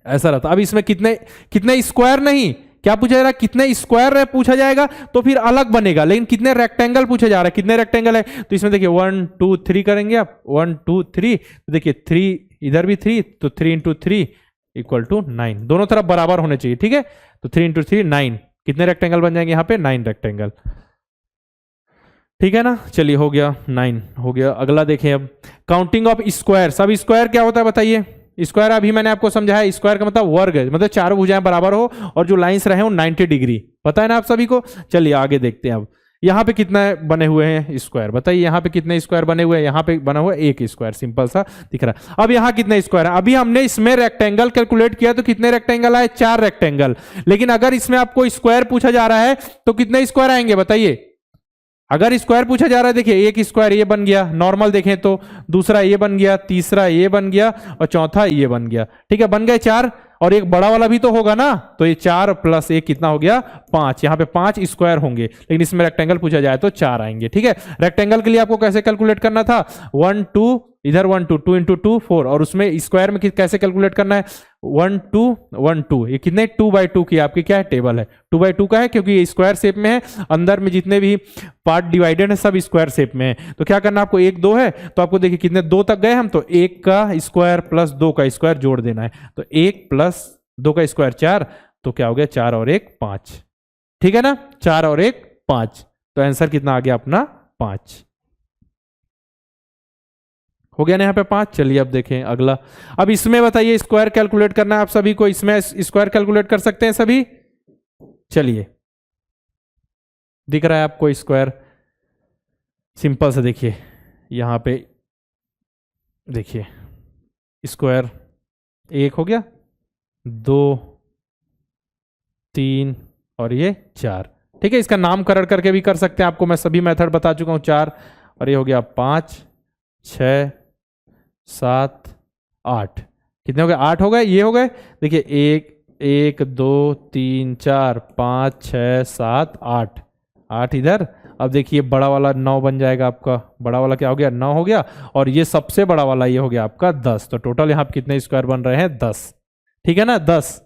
ऐसा रहता। अब इसमें कितने स्क्वायर नहीं, क्या पूछा जा रहा है, कितने स्क्वायर है पूछा जाएगा तो फिर अलग बनेगा, लेकिन कितने रेक्टेंगल पूछा जा रहा है, कितने रेक्टेंगल है, तो इसमें देखिए 1 2 3 करेंगे आप, 1 2 3, तो देखिए 3 इधर भी 3, तो 3x3 इक्वल टू 9, दोनों तरफ बराबर होने चाहिए, ठीक है। तो 3x3 9, कितने रेक्टेंगल बन जाएंगे यहाँ पे, 9 रेक्टेंगल, ठीक है ना। चलिए हो गया, 9 हो गया। अगला देखें अब, काउंटिंग ऑफ स्क्वायर। अब स्क्वायर क्या होता है बताइए, स्क्वायर अभी मैंने आपको समझाया, स्क्वायर का मतलब वर्ग है, मतलब चारों भुजाएं बराबर हो और जो लाइंस रहे हो 90 डिग्री, पता है ना आप सभी को। चलिए आगे देखते हैं। अब यहाँ पे कितना बने हुए हैं स्क्वायर, बताइए यहाँ पे कितने स्क्वायर बने हुए हैं, यहाँ पे बना हुआ है एक स्क्वायर, सिंपल सा दिख रहा है। अब यहाँ कितने स्क्वायर है, अभी हमने इसमें रेक्टेंगल कैलकुलेट किया तो कितने रेक्टेंगल आए, 4 रेक्टेंगल, लेकिन अगर इसमें आपको स्क्वायर पूछा जा रहा है तो कितने स्क्वायर आएंगे बताइए। अगर स्क्वायर पूछा जा रहा है, देखिए एक स्क्वायर ये बन गया, नॉर्मल देखें तो दूसरा ये बन गया, तीसरा ये बन गया और चौथा ये बन गया, ठीक है, बन गए 4, और एक बड़ा वाला भी तो होगा ना, तो ये 4 + 1 कितना हो गया, 5, यहाँ पे 5 स्क्वायर होंगे, लेकिन इसमें रेक्टेंगल पूछा जाए तो 4 आएंगे, ठीक है। रेक्टेंगल के लिए आपको कैसे कैलकुलेट करना था, 1 2, इधर 1 2, 2x2 4, और उसमें स्क्वायर में कैसे कैलकुलेट करना है, 1 2 1 2, ये कितने 2/2 की आपकी क्या है टेबल है, 2/2 का है, क्योंकि ये स्क्वायर शेप में है, अंदर में जितने भी पार्ट डिवाइडेड है सब स्क्वायर शेप में है। तो क्या करना आपको, 1 2 है तो आपको देखिए कितने 2 तक गए हम, तो 1 का स्क्वायर + 2 का स्क्वायर जोड़ देना है, तो 1 + 2 का स्क्वायर 4, तो क्या हो गया 4 और 1 5, ठीक है ना, 4 और 1 5, तो आंसर कितना आ गया अपना 5 हो गया ना यहाँ पे 5। चलिए अब देखें अगला। अब इसमें बताइए स्क्वायर कैलकुलेट करना है आप सभी को, इसमें स्क्वायर कैलकुलेट कर सकते हैं सभी। चलिए दिख रहा है आपको स्क्वायर, सिंपल से देखिए यहाँ पे, देखिए स्क्वायर 1 हो गया, 2 3 और ये 4, ठीक है। इसका नामकरण करके भी कर सकते हैं, आपको मैं सभी मेथड बता चुका हूँ। 4 और ये हो गया 5 6 7 8, कितने हो गए, 8 हो गए, ये हो गए, देखिए 1 2 3 4 5 6 7 8, 8 इधर। अब देखिए बड़ा वाला 9 बन जाएगा आपका, बड़ा वाला क्या हो गया 9 हो गया, और ये सबसे बड़ा वाला ये हो गया आपका 10, तो टोटल यहाँ पे कितने स्क्वायर बन रहे हैं 10, ठीक है ना 10।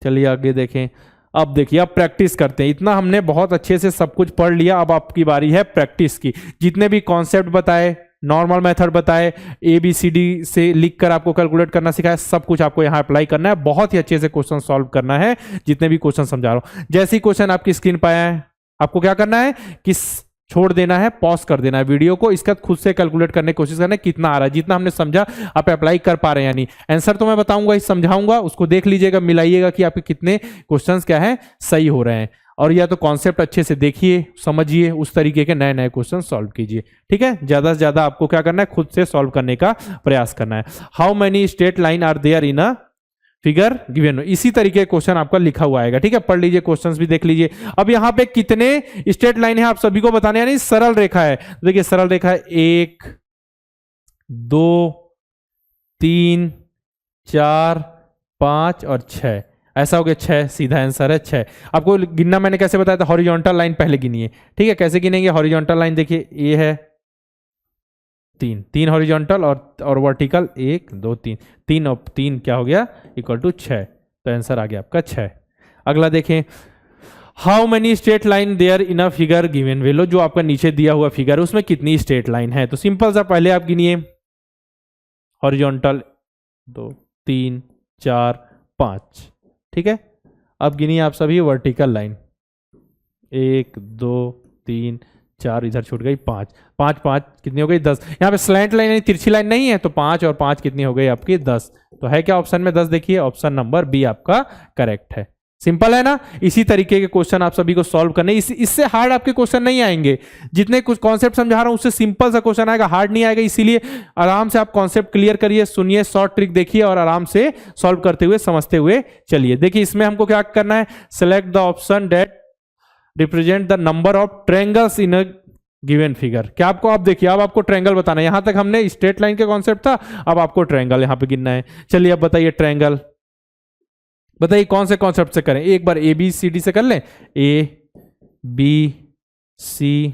चलिए आगे देखें। अब देखिए अब प्रैक्टिस करते हैं, इतना हमने बहुत अच्छे से सब कुछ पढ़ लिया, अब आपकी बारी है प्रैक्टिस की। जितने भी कॉन्सेप्ट बताए, नॉर्मल मेथड बताए, ABCD से लिखकर आपको कैलकुलेट करना सिखाया, सब कुछ आपको यहाँ अप्लाई करना है, बहुत ही अच्छे से क्वेश्चन सॉल्व करना है, जितने भी क्वेश्चन समझा रहा हूं। जैसे ही क्वेश्चन आपकी स्क्रीन पर आया है, आपको क्या करना है कि छोड़ देना है, पॉज कर देना है वीडियो को, इसका खुद से कैलकुलेट करने की कोशिश करना है कितना आ रहा है, जितना हमने समझा आप अप्लाई कर पा रहे हैं या नहीं। आंसर तो मैं बताऊंगा, समझाऊंगा, उसको देख लीजिएगा, मिलाइएगा कि आपके कितने क्वेश्चंस क्या है सही हो रहे हैं, और या तो कॉन्सेप्ट अच्छे से देखिए, समझिए, उस तरीके के नए नए क्वेश्चन सॉल्व कीजिए, ठीक है। ज्यादा से ज्यादा आपको क्या करना है, खुद से सॉल्व करने का प्रयास करना है। How many straight line are there in a figure given, इसी तरीके क्वेश्चन आपका लिखा हुआ आएगा, ठीक है। पढ़ लीजिए, क्वेश्चंस भी देख लीजिए। अब यहाँ पे कितने स्ट्रेट लाइन है आप सभी को बताने, यानी सरल रेखा है, देखिए सरल रेखा है 1 2 3 4 5 और 6, ऐसा हो गया 6, सीधा आंसर है 6। आपको गिनना मैंने कैसे बताया था, हॉरिजॉन्टल लाइन पहले गिनिए, ठीक है। कैसे गिनेंगे, हॉरिजॉन्टल लाइन देखिए ये है 3 हॉरिजॉन्टल और वर्टिकल 1 2 3, 3 और 3 क्या हो गया इक्वल टू 6, तो आंसर आ गया आपका 6। अगला देखें, how many straight line there in a figure given below, जो आपका नीचे दिया हुआ फिगर है उसमें कितनी स्ट्रेट लाइन है, तो सिंपल सा पहले आप गिनिए, हॉरिजॉन्टल 2 3 4 5, ठीक है। अब गिनिए आप सभी वर्टिकल लाइन, 1 2 3 4, इधर छूट गई 5 5 5, कितनी हो गई 10। यहाँ पे स्लैंट लाइन यानी तिरछी लाइन नहीं है, तो 5 और 5 कितनी हो गई आपकी 10, तो है क्या ऑप्शन में 10, देखिए ऑप्शन नंबर बी आपका करेक्ट है, सिंपल है ना। इसी तरीके के क्वेश्चन आप सभी को सॉल्व करने, इससे हार्ड आपके क्वेश्चन नहीं आएंगे। जितने कुछ कॉन्सेप्ट समझा रहा हूं उससे सिंपल सा क्वेश्चन आएगा, हार्ड नहीं आएगा। इसीलिए आराम से आप कॉन्सेप्ट क्लियर करिए, सुनिए, शॉर्ट ट्रिक देखिए और आराम से सॉल्व करते हुए समझते हुए चलिए। देखिए इसमें हमको क्या करना है, select the option that represent the number of triangles in a given figure. क्या आपको, आप देखिए अब आपको ट्रायंगल बताना है। यहां तक हमने स्ट्रेट लाइन का कॉन्सेप्ट था, अब आपको ट्रायंगल यहां पे गिनना है। चलिए अब बताइए ट्रायंगल, बताइए कौन से कॉन्सेप्ट से करें। एक बार ए बी सी डी से कर लें, ए बी सी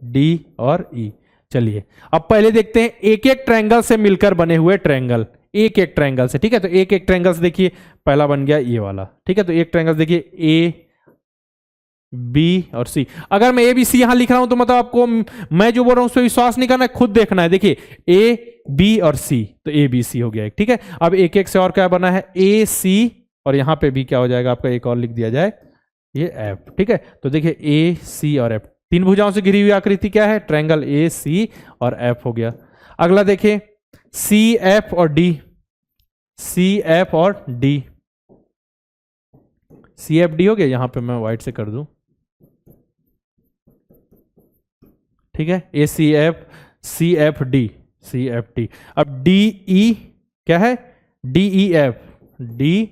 डी और ई। चलिए अब पहले देखते हैं एक एक ट्रायंगल से मिलकर बने हुए ट्रायंगल, एक एक ट्रायंगल से। ठीक है, तो एक एक ट्रायंगल से देखिए, पहला बन गया ये वाला। ठीक है, तो एक ट्रायंगल देखिए ए बी और सी। अगर मैं ए बी सी यहां लिख रहा हूं तो मतलब आपको मैं जो बोल रहा हूं उस पर विश्वास नहीं करना है, खुद देखना है। देखिए ए बी और सी, तो ए बी सी हो गया एक। ठीक है, अब एक एक से और क्या बना है, ए सी और यहां पे भी क्या हो जाएगा आपका, एक और लिख दिया जाए ये एफ। ठीक है, तो देखिए ए सी और एफ, तीन भुजाओं से घिरी हुई आकृति क्या है, ट्रायंगल ए सी और एफ हो गया। अगला देखिए सी एफ और डी, सी एफ और डी, सी एफ डी हो गया। यहां पे मैं व्हाइट से कर दूं, ठीक है, A C F D, C F D. अब डी ई क्या है, D E F, D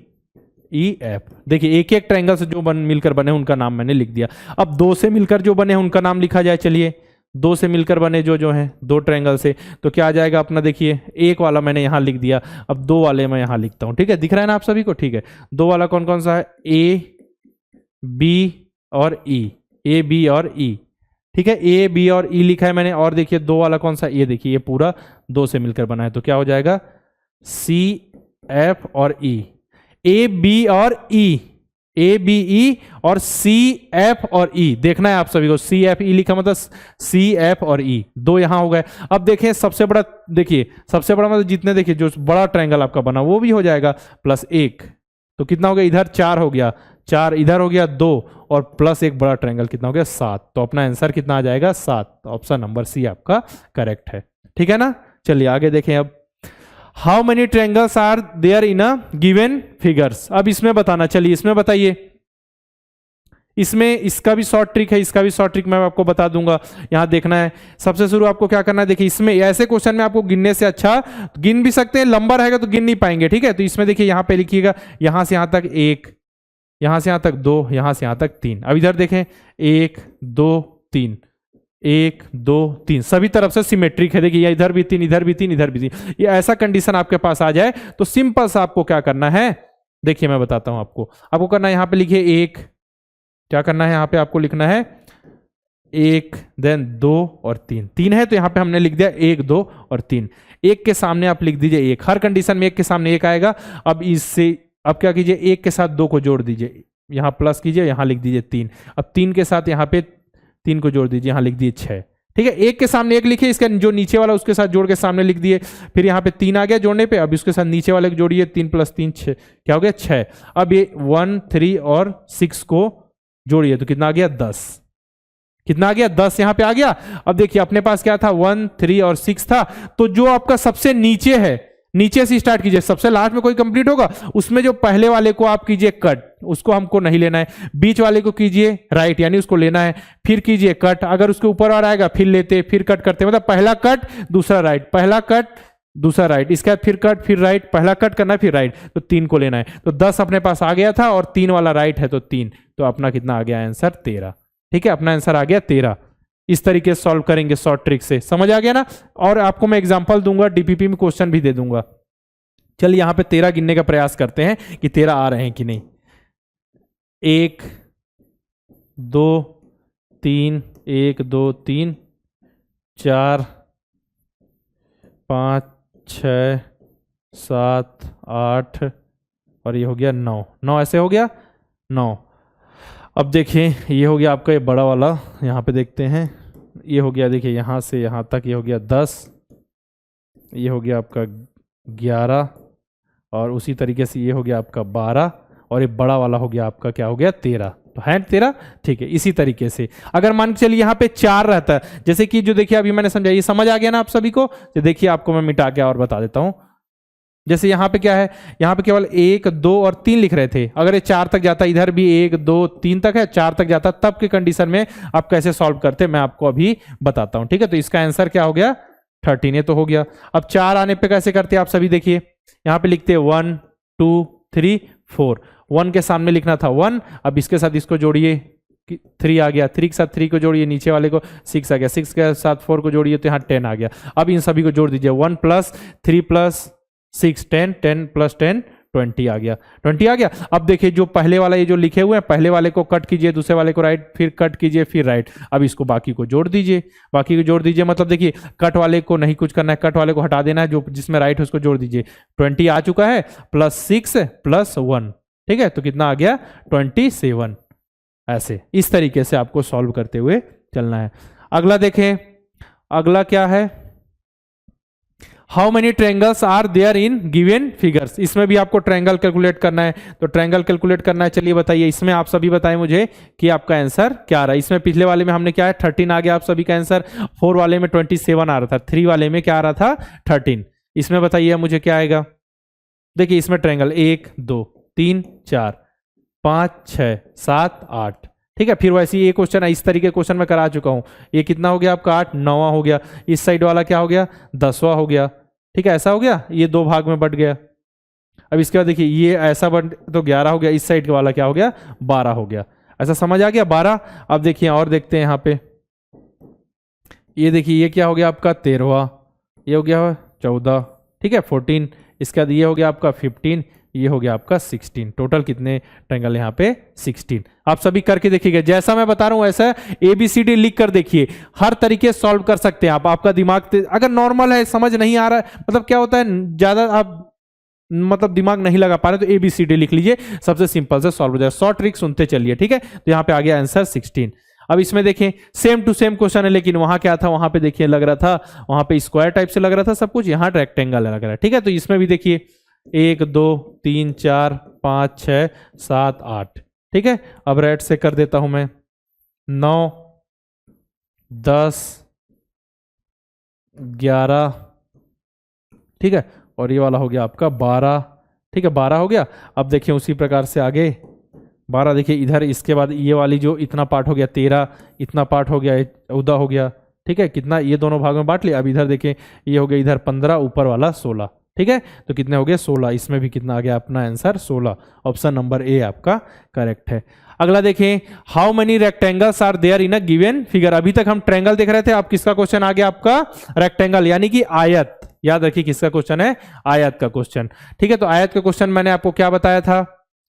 E F. देखिए एक एक ट्रायंगल से जो मिलकर बने उनका नाम मैंने लिख दिया। अब दो से मिलकर जो बने उनका नाम लिखा जाए। चलिए दो से मिलकर बने जो हैं दो ट्रायंगल से, तो क्या आ जाएगा अपना, देखिए एक वाला मैंने यहां लिख दिया, अब दो वाले मैं यहां लिखता हूं। ठीक है, दिख रहा है ना आप सभी को। ठीक है, दो वाला कौन कौन सा है, ए बी और ई, ए बी और ई। ठीक है, ए बी और ई लिखा है मैंने। और देखिए दो वाला कौन सा, ये देखिए ये पूरा दो से मिलकर बना है, तो क्या हो जाएगा, सी एफ और ई, ए बी और ई, ए बी ई और सी एफ और ई। देखना है आप सभी को, सी एफ ई लिखा मतलब सी एफ और ई, दो यहां हो गए। अब देखें सबसे बड़ा, देखिए सबसे बड़ा मतलब जितने, देखिए जो बड़ा ट्रायंगल आपका बना वो भी हो जाएगा, प्लस एक, तो कितना हो गया, इधर चार हो गया, चार इधर हो गया दो, और प्लस एक बड़ा ट्रायंगल कितना हो गया, सात। तो अपना आंसर कितना आ जाएगा, सात। तो ऑप्शन नंबर सी आपका करेक्ट है। ठीक है ना। चलिए आगे देखें अब, how many triangles are there in a given figures. अब इसमें बताना, चलिए इसमें बताइए, इसमें इसका भी शॉर्ट ट्रिक है, इसका भी शॉर्ट ट्रिक मैं आपको बता दूंगा। यहां देखना है, सबसे शुरू आपको क्या करना है, देखिए इसमें ऐसे क्वेश्चन में आपको गिनने से अच्छा, गिन भी सकते हैं, लंबा रहेगा तो गिन नहीं पाएंगे। ठीक है, तो इसमें देखिए यहां पे लिखिएगा, यहां से यहां तक एक, यहां से यहां तक दो, यहां से यहां तक तीन। अब इधर देखें, एक दो तीन, एक दो तीन, सभी तरफ से सिमेट्रिक है। देखिए इधर भी तीन, इधर भी तीन, इधर भी तीन। ये ऐसा कंडीशन आपके पास आ जाए तो सिंपल सा आपको क्या करना है, देखिए मैं बताता हूं आपको करना है, यहां पे लिखिए एक, क्या करना है, यहां पे आपको लिखना है एक, देन दो और तीन। तीन है तो यहां पे हमने लिख दिया एक दो और तीन। एक के सामने आप लिख दीजिए एक, हर कंडीशन में एक के सामने एक आएगा। अब इससे अब क्या कीजिए, एक के साथ दो को जोड़ दीजिए, यहां प्लस कीजिए, यहां लिख दीजिए तीन। अब तीन के साथ यहां पे तीन को जोड़ दीजिए, यहां लिख दिए छह। ठीक है, एक के सामने एक लिखिए, इसका जो नीचे वाला उसके साथ जोड़ के सामने लिख दिए। फिर यहां पे तीन आ गया जोड़ने पे, अब इसके साथ नीचे वाले को जोड़िए, तीन प्लस तीन छह, क्या हो गया, छह। अब ये 1 3 और 6 को जोड़िए तो कितना आ गया, 10। कितना आ गया, 10 यहां पे आ गया। अब देखिए अपने पास क्या था, 1 3 और 6 था, तो जो आपका सबसे नीचे है, नीचे से स्टार्ट कीजिए, सबसे लास्ट में कोई कंप्लीट होगा उसमें जो पहले वाले को आप कीजिए कट, उसको हमको नहीं लेना है। बीच वाले को कीजिए राइट, यानी उसको लेना है, फिर कीजिए कट। अगर उसके ऊपर और आएगा फिर लेते, फिर कट करते, मतलब पहला कट दूसरा राइट, पहला कट दूसरा राइट, इसके बाद फिर कट फिर राइट, पहला कट करना है फिर राइट, तो तीन को लेना है। तो 10 अपने पास आ गया था और तीन वाला राइट है तो तीन, तो अपना कितना आ गया आंसर, 13। ठीक है, अपना आंसर आ गया 13। इस तरीके से सॉल्व करेंगे शॉर्ट ट्रिक से, समझ आ गया ना। और आपको मैं एग्जांपल दूंगा, डीपीपी में क्वेश्चन भी दे दूंगा। चलिए यहां पे 13 गिनने का प्रयास करते हैं कि 13 आ रहे हैं कि नहीं। 1 2 3, 1 2 3 4 5 6 7 8 और ये हो गया 9। 9 ऐसे हो गया 9। अब देखिए ये हो गया आपका ये बड़ा वाला, यहाँ पे देखते हैं, ये हो गया, देखिए यहाँ से यहाँ तक ये हो गया 10, ये हो गया आपका 11, और उसी तरीके से ये हो गया आपका 12, और ये बड़ा वाला हो गया आपका क्या हो गया, 13। तो है 13। ठीक है, इसी तरीके से अगर मान के चलिए यहाँ पे 4 रहता है, जैसे कि जो देखिए अभी मैंने समझा, ये समझ आ गया ना आप सभी को। तो देखिए आपको मैं मिटा के और बता देता हूँ। जैसे यहाँ पे क्या है, यहाँ पे केवल 1 2 और 3 लिख रहे थे, अगर ये 4 तक जाता, इधर भी 1 2 3 तक है, 4 तक जाता, तब के कंडीशन में आप कैसे सॉल्व करते मैं आपको अभी बताता हूं। ठीक है, तो इसका आंसर क्या हो गया 13, ये तो हो गया। अब 4 आने पे कैसे करते हैं आप सभी देखिए, यहाँ पे लिखते हैं 1 2 3 4, 1 के सामने लिखना था 1, अब इसके साथ इसको जोड़िए 3 आ गया, 3 के साथ 3 को जोड़िए, नीचे वाले को 6 आ गया, 6 के साथ 4 को जोड़िए तो यहाँ 10 आ गया। अब इन सभी को जोड़ दीजिए, 1 + 3 + 6 10, 10 + 10 20 आ गया, 20 आ गया। अब देखिए जो पहले वाला ये जो लिखे हुए हैं, पहले वाले को कट कीजिए, दूसरे वाले को राइट, फिर कट कीजिए, फिर राइट। अब इसको बाकी को जोड़ दीजिए, बाकी को जोड़ दीजिए, मतलब देखिए कट वाले को नहीं कुछ करना है, कट वाले को हटा देना है, जो जिसमें राइट है उसको जोड़ दीजिए। 20 आ चुका है, +6 + 1, ठीक है, तो कितना आ गया 27। ऐसे इस तरीके से आपको सॉल्व करते हुए चलना है। अगला देखें, अगला क्या है, how many triangles are there in given figures. इसमें भी आपको ट्रायंगल कैलकुलेट करना है, तो ट्रायंगल कैलकुलेट करना है। चलिए बताइए, इसमें आप सभी बताएं मुझे कि आपका आंसर क्या आ रहा है। इसमें पिछले वाले में हमने क्या है 13 आ गया आप सभी का आंसर, 4 वाले में 27 आ रहा था, 3 वाले में क्या आ रहा था 13। इसमें बताइए मुझे क्या आएगा। देखिए इसमें ट्रायंगल 1 2 3 4 5 6 7 8, ठीक है। फिर वैसे ये क्वेश्चन इस तरीके क्वेश्चन मैं करा चुका हूं। ये कितना हो गया आपका 8, 9वां हो गया। इस साइड वाला क्या हो गया 10वां हो गया, ठीक है, ऐसा हो गया। ये 2 भाग में बट गया। अब इसके बाद देखिए ये ऐसा बट तो 11 हो गया, इस साइड वाला क्या हो गया 12 हो गया। ऐसा समझ आ गया 12। अब देखिए और देखते हैं यहाँ पे, ये देखिए ये क्या हो गया आपका 13वां, ये हो गया 14, ठीक है 14। इसके बाद ये हो गया आपका 15, ये हो गया आपका 16। टोटल कितने ट्रायंगल यहाँ पे 16। आप सभी करके देखिएगा, जैसा मैं बता रहा हूं वैसा ABCD लिख कर देखिए, हर तरीके से सॉल्व कर सकते हैं आप। आपका दिमाग अगर नॉर्मल है, समझ नहीं आ रहा है, मतलब क्या होता है ज्यादा आप मतलब दिमाग नहीं लगा पा रहे तो ABCD लिख लीजिए, सबसे सिंपल से सॉल्व हो जाए। 100 ट्रिक सुनते चलिए, ठीक है। तो यहाँ पे आ गया आंसर 16। अब इसमें देखें सेम टू सेम क्वेश्चन है, लेकिन वहां क्या था, वहां पे देखिए लग रहा था, वहां पे स्क्वायर टाइप से लग रहा था सब कुछ, यहाँ रेक्टेंगल लग रहा है, ठीक है। तो इसमें भी देखिए 1 2 3 4 5 6 7 8, ठीक है। अब रेड से कर देता हूं मैं 9 10 11, ठीक है, और ये वाला हो गया आपका 12, ठीक है 12 हो गया। अब देखिए उसी प्रकार से आगे 12, देखिए इधर इसके बाद ये वाली जो इतना पार्ट हो गया 13, इतना पार्ट हो गया 14 हो गया, ठीक है, कितना ये दोनों भाग में बांट लिया। अब इधर देखिए ये हो गया इधर 15, ऊपर वाला 16, ठीक है। तो कितने हो गए 16। इसमें भी कितना आ गया अपना आंसर 16। ऑप्शन नंबर ए आपका करेक्ट है। अगला देखें, how many rectangles are there in a given figure. अभी तक हम ट्रायंगल देख रहे थे, अब किसका क्वेश्चन आ गया आपका रेक्टेंगल, यानी कि आयत। याद रखिए किसका क्वेश्चन है, आयत का क्वेश्चन, ठीक है। तो आयत का क्वेश्चन मैंने आपको क्या बताया था,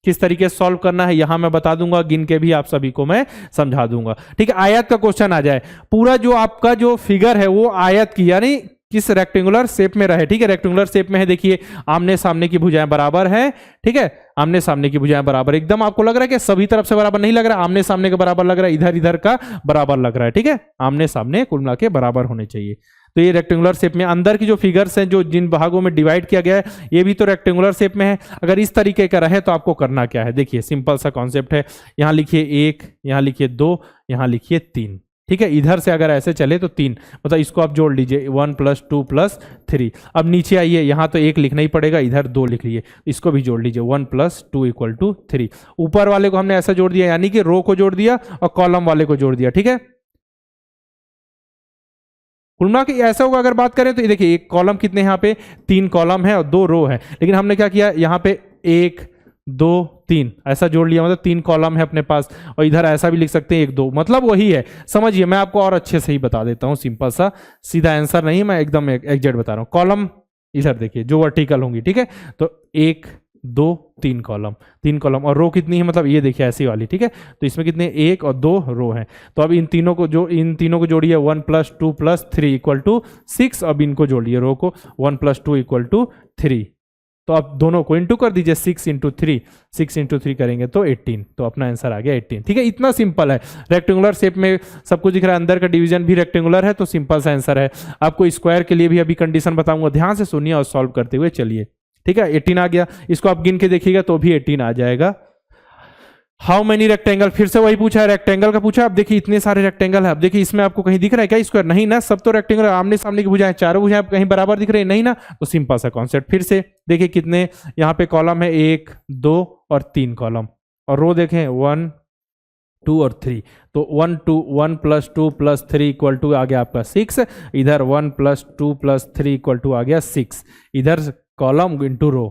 किस तरीके से सॉल्व करना है, यहां मैं बता दूंगा, गिन के भी आप सभी को मैं समझा दूंगा, ठीक है। आयत का क्वेश्चन आ जाए, पूरा जो आपका जो फिगर है वो आयत की यानी किस रेक्टेंगुलर शेप में रहे, ठीक है। रेक्टेंगुलर शेप में है, देखिए आमने सामने की भुजाएं बराबर है, ठीक है, आमने सामने की भुजाएं बराबर। एकदम आपको लग रहा है कि सभी तरफ से बराबर नहीं लग रहा है, आमने सामने के बराबर लग रहा है, इधर इधर का बराबर लग रहा है, ठीक है। आमने सामने कुल मिला के बराबर होने चाहिए। तो ये रेक्टेंगुलर शेप में अंदर की जो फिगर्स हैं, जो जिन भागों में डिवाइड किया गया है, ये भी तो रेक्टेंगुलर शेप में है। अगर इस तरीके का रहे तो आपको करना क्या है, देखिए सिंपल सा कॉन्सेप्ट है। यहाँ लिखिए 1, यहाँ लिखिए 2, यहाँ लिखिए 3, ठीक है। इधर से अगर ऐसे चले तो 3, मतलब इसको आप जोड़ लीजिए 1 + 2 + 3। अब नीचे आइए, यहाँ तो 1 लिखना ही पड़ेगा, इधर 2 लिख लीजिए, इसको भी जोड़ लीजिए 1 + 2 = 3। ऊपर वाले को हमने ऐसा जोड़ दिया, यानी कि रो को जोड़ दिया और कॉलम वाले को जोड़ दिया, ठीक है। कुल कि ऐसा होगा, अगर बात करें तो देखिए एक कॉलम कितने यहाँ पे 3 कॉलम है और 2 रो है, लेकिन हमने क्या किया यहाँ पे 1 2 3 ऐसा जोड़ लिया, मतलब 3 कॉलम है अपने पास। और इधर ऐसा भी लिख सकते हैं 1 2, मतलब वही है। समझिए, मैं आपको और अच्छे से ही बता देता हूँ, सिंपल सा, सीधा आंसर नहीं, मैं एकदम एग्जैक्ट बता रहा हूँ। कॉलम इधर देखिए जो वर्टिकल होंगी, ठीक है, तो 1 2 3 कॉलम, 3 कॉलम, और रो कितनी है, मतलब ये देखिए ऐसी वाली, ठीक है। तो इसमें कितने 1 और 2 रो हैं। तो अब इन तीनों को जोड़िए 1 + 2 + 3 = 6। अब इनको जोड़िए रो को 1 + 2 = 3। तो अब दोनों को इंटू कर दीजिए 6 × 3, 6 × 3 करेंगे तो 18। तो अपना आंसर आ गया 18, ठीक है। इतना सिंपल है, रेक्टेंगुलर शेप में सब कुछ दिख रहा है, अंदर का डिवीजन भी रेक्टेंगुलर है, तो सिंपल सा आंसर है। आपको स्क्वायर के लिए भी अभी कंडीशन बताऊंगा, ध्यान से सुनिए और सॉल्व करते हुए चलिए, ठीक है। 18 आ गया, इसको आप गिन के देखिएगा तो भी 18 आ जाएगा। हाउ मेनी रेक्टेंगल, फिर से वही पूछा है, रेक्टेंगल का पूछा। अब देखिए इतने सारे रेक्टेंगल है, अब देखिए इसमें आपको कहीं दिख रहा है क्या स्क्वायर? नहीं ना, सब तो रेक्टेंगल आमने सामने की भुजाएं, चारों भुजाएं कहीं बराबर दिख रही है नहीं ना, तो सिंपल सा कॉन्सेप्ट। फिर से देखिए कितने यहाँ पे कॉलम है, 1 2 और 3 कॉलम, और रो देखें 1 2 और 3, तो 1 2 1 + 2 + 3 इक्वल टू आ गया आपका 6, इधर 1 + 2 + 3 इक्वल टू आ गया 6, इधर कॉलम इंटू रो,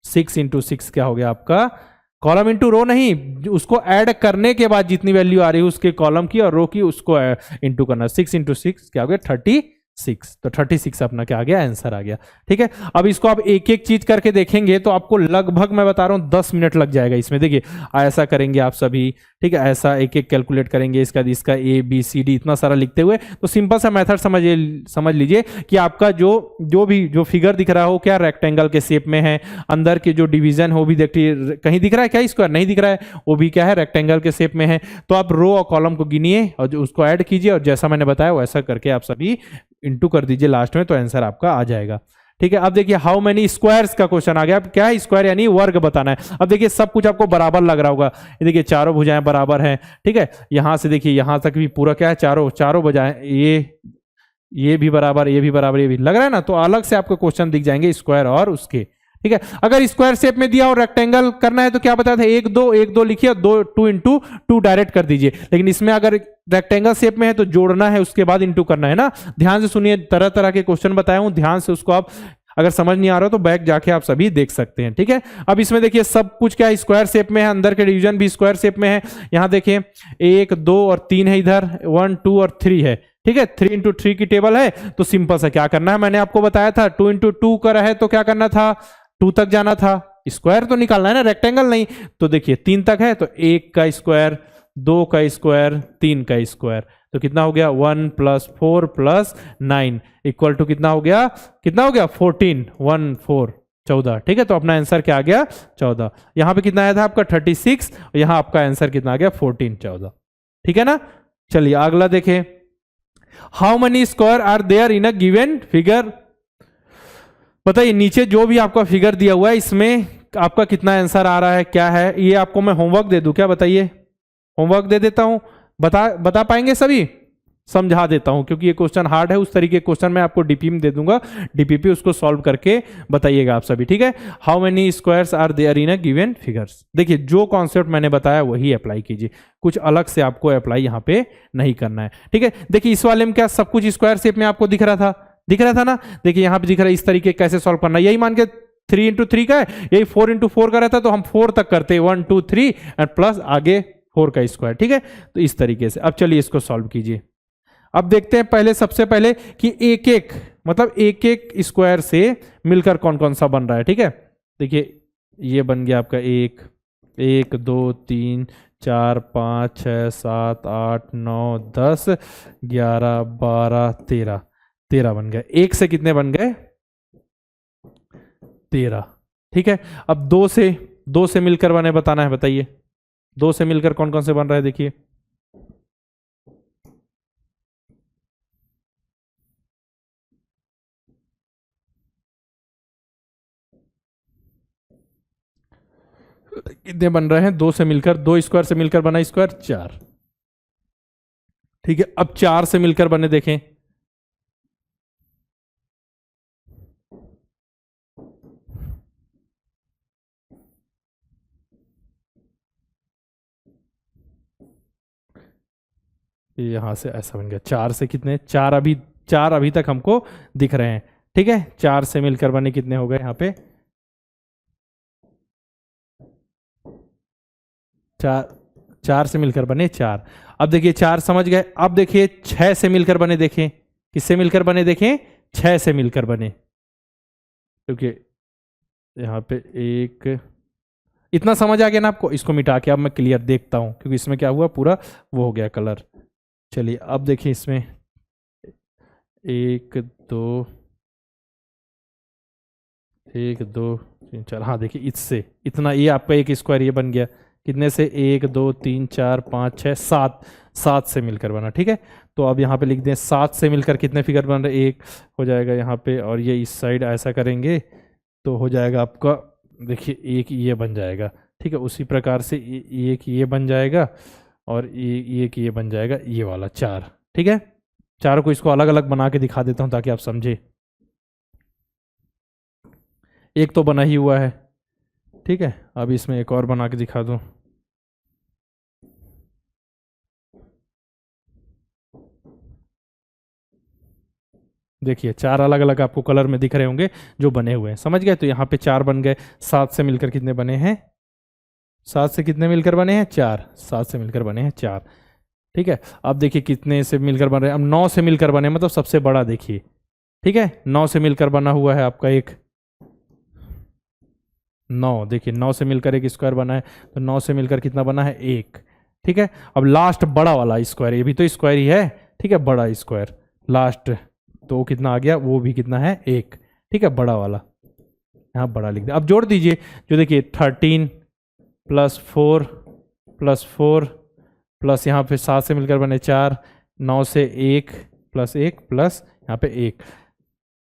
6 × 6 क्या हो गया आपका, कॉलम इंटू रो नहीं, उसको ऐड करने के बाद जितनी वैल्यू आ रही है उसके कॉलम की और रो की, उसको इंटू करना, 6 × 6 क्या हो गया 36, तो 36 अपना क्या आ गया, आंसर आ गया। ठीक है, अब इसको आप एक एक चीज करके देखेंगे तो आपको लगभग मैं बता रहा हूं 10 मिनट लग जाएगा इसमें। देखिए ऐसा करेंगे आप सभी, ठीक है, ऐसा एक एक कैलकुलेट करेंगे, इसका ABCD इतना सारा लिखते हुए, तो सिंपल सा मेथड समझ लीजिए कि आपका जो फिगर दिख रहा हो क्या रेक्टेंगल के शेप में है, अंदर के जो डिवीजन हो भी देखिए, कहीं दिख रहा है क्या स्क्वायर, नहीं दिख रहा है, वो भी क्या है रेक्टेंगल के शेप में है, तो आप रो और कॉलम को गिनिए और जो उसको ऐड कीजिए और जैसा मैंने बताया वैसा करके आप सभी इंटू कर दीजिए लास्ट में, तो आंसर आपका आ जाएगा। ठीक है, अब देखिए हाउ मेनी स्क्वायर्स का क्वेश्चन आ गया। अब क्या है स्क्वायर, यानी वर्ग बताना है। अब देखिए सब कुछ आपको बराबर लग रहा होगा, ये देखिए चारों भुजाएं बराबर हैं। ठीक है, यहां से देखिए यहां तक भी पूरा क्या है, चारों भुजाएं, ये भी बराबर, ये भी बराबर, ये भी लग रहा है ना, तो अलग से आपको क्वेश्चन दिख जाएंगे स्क्वायर और उसके। ठीक है, अगर स्क्वायर शेप में दिया और रेक्टेंगल करना है तो क्या बताया था, 1 2 लिखिए, 2 × 2 डायरेक्ट कर दीजिए। लेकिन इसमें अगर रेक्टेंगल शेप में है तो जोड़ना है, उसके बाद इंटू करना है ना। ध्यान से सुनिए, तरह तरह के क्वेश्चन बताया हूं, ध्यान से उसको आप, अगर समझ नहीं आ रहा हो तो बैक जाके आप सभी देख सकते हैं। ठीक है, अब इसमें देखिए सब कुछ क्या स्क्वायर शेप में है, अंदर के डिवीजन भी स्क्वायर शेप में है। यहां देखिए 1 2 और 3 है, इधर 1 2 और 3 है। ठीक है, 3 × 3 की टेबल है, तो सिंपल सा क्या करना है, मैंने आपको बताया था 2 × 2 का है तो क्या करना था, 2 तक जाना था, स्क्वायर तो निकालना है ना, रेक्टेंगल नहीं। तो देखिए 3 तक है तो 1 का स्क्वायर, 2 का स्क्वायर, 3 का स्क्वायर, तो कितना हो गया 1 + 4 + 9 इक्वल टू कितना हो गया 14, 1 4 14। ठीक है, तो अपना आंसर क्या आ गया 14। यहां पे कितना आया था आपका 36, और यहां आपका आंसर कितना आ गया 14 14। ठीक है ना, चलिए अगला देखें, how many square are there in a given figure. बताइए नीचे जो भी आपका फिगर दिया हुआ है इसमें आपका कितना आंसर आ रहा है, क्या है ये, आपको मैं होमवर्क दे दूं क्या, बताइए, होमवर्क दे देता हूं, बता पाएंगे सभी, समझा देता हूं क्योंकि ये क्वेश्चन हार्ड है, उस तरीके के क्वेश्चन मैं आपको डीपी में दे दूंगा, डीपीपी उसको सॉल्व करके बताइएगा आप सभी। ठीक है, how many squares are there in a given figures. देखिए जो कॉन्सेप्ट मैंने बताया वही अप्लाई कीजिए, कुछ अलग से आपको अप्लाई यहाँ पे नहीं करना है। ठीक है, देखिए इस वाले में क्या सब कुछ स्क्वायर शेप में आपको दिख रहा था ना, देखिए यहाँ पे दिख रहा है, इस तरीके कैसे सॉल्व करना है, यही मान के 3 × 3 का है, यही 4 × 4 का रहता तो हम 4 तक करते, 1 2 3 एंड प्लस आगे 4 का स्क्वायर। ठीक है, तो इस तरीके से अब चलिए इसको सॉल्व कीजिए। अब देखते हैं पहले, सबसे पहले कि एक एक स्क्वायर से मिलकर कौन कौन सा बन रहा है। ठीक है, देखिए ये बन गया आपका 1 2 3 4 5 6 7 8 9 10 11 12 13 बन गए। 1 से कितने बन गए 13। ठीक है, अब 2 से मिलकर बने बताना है, बताइए 2 से मिलकर कौन कौन से बन रहा है, देखिए कितने बन रहे हैं, 2 से मिलकर, 2 स्क्वायर से मिलकर बना स्क्वायर 4। ठीक है, अब 4 से मिलकर बने देखें, यहां से ऐसा बन गया 4 से कितने, 4 अभी तक हमको दिख रहे हैं। ठीक है, 4 से मिलकर बने कितने हो गए यहाँ पे, 4 से मिलकर बने 4। अब देखिए 4 समझ गए। अब देखिए 6 से मिलकर बने, देखें किससे मिलकर बने, देखें 6 से मिलकर बने, क्योंकि यहाँ पे एक, इतना समझ आ गया ना आपको, इसको मिटा के अब मैं क्लियर देखता हूं क्योंकि इसमें क्या हुआ पूरा वो हो गया कलर। चलिए अब देखिए इसमें 1 2 3 4, हाँ देखिए इससे इतना, ये आपका एक स्क्वायर ये बन गया कितने से, 1 2 3 4 5 6 7 से मिलकर बना। ठीक है, तो अब यहाँ पे लिख दें 7 से मिलकर कितने फिगर बन रहे, 1 हो जाएगा यहाँ पे, और ये इस साइड ऐसा करेंगे तो हो जाएगा आपका, देखिए 1 ये बन जाएगा। ठीक है, उसी प्रकार से एक ये बन जाएगा और एक ये बन जाएगा, ये वाला 4। ठीक है, चारों को इसको अलग अलग बना के दिखा देता हूं ताकि आप समझे। एक तो बना ही हुआ है, ठीक है, अब इसमें एक और बना के दिखा दूं। देखिए 4 अलग अलग आपको कलर में दिख रहे होंगे जो बने हुए हैं, समझ गए। तो यहाँ पे 4 बन गए, 7 से मिलकर कितने बने हैं, 7 से कितने मिलकर बने हैं 4, 7 से मिलकर बने हैं 4। ठीक है, अब देखिए कितने से मिलकर बन रहे हैं, अब 9 से मिलकर बने, मतलब सबसे बड़ा देखिए। ठीक है, 9 से मिलकर बना हुआ है आपका एक 9, देखिए 9 से मिलकर एक स्क्वायर बना है, तो 9 से मिलकर कितना बना है 1। ठीक है, अब लास्ट बड़ा वाला स्क्वायर, ये भी तो स्क्वायर ही है, ठीक है, बड़ा स्क्वायर लास्ट, तो कितना आ गया, वो भी कितना है 1। ठीक है, बड़ा वाला यहाँ बड़ा लिख दिया। अब जोड़ दीजिए, जो देखिए 13 + 4 + 4 प्लस यहाँ पे 7 से मिलकर बने 4, 9 से 1 + 1 प्लस यहाँ पे 1,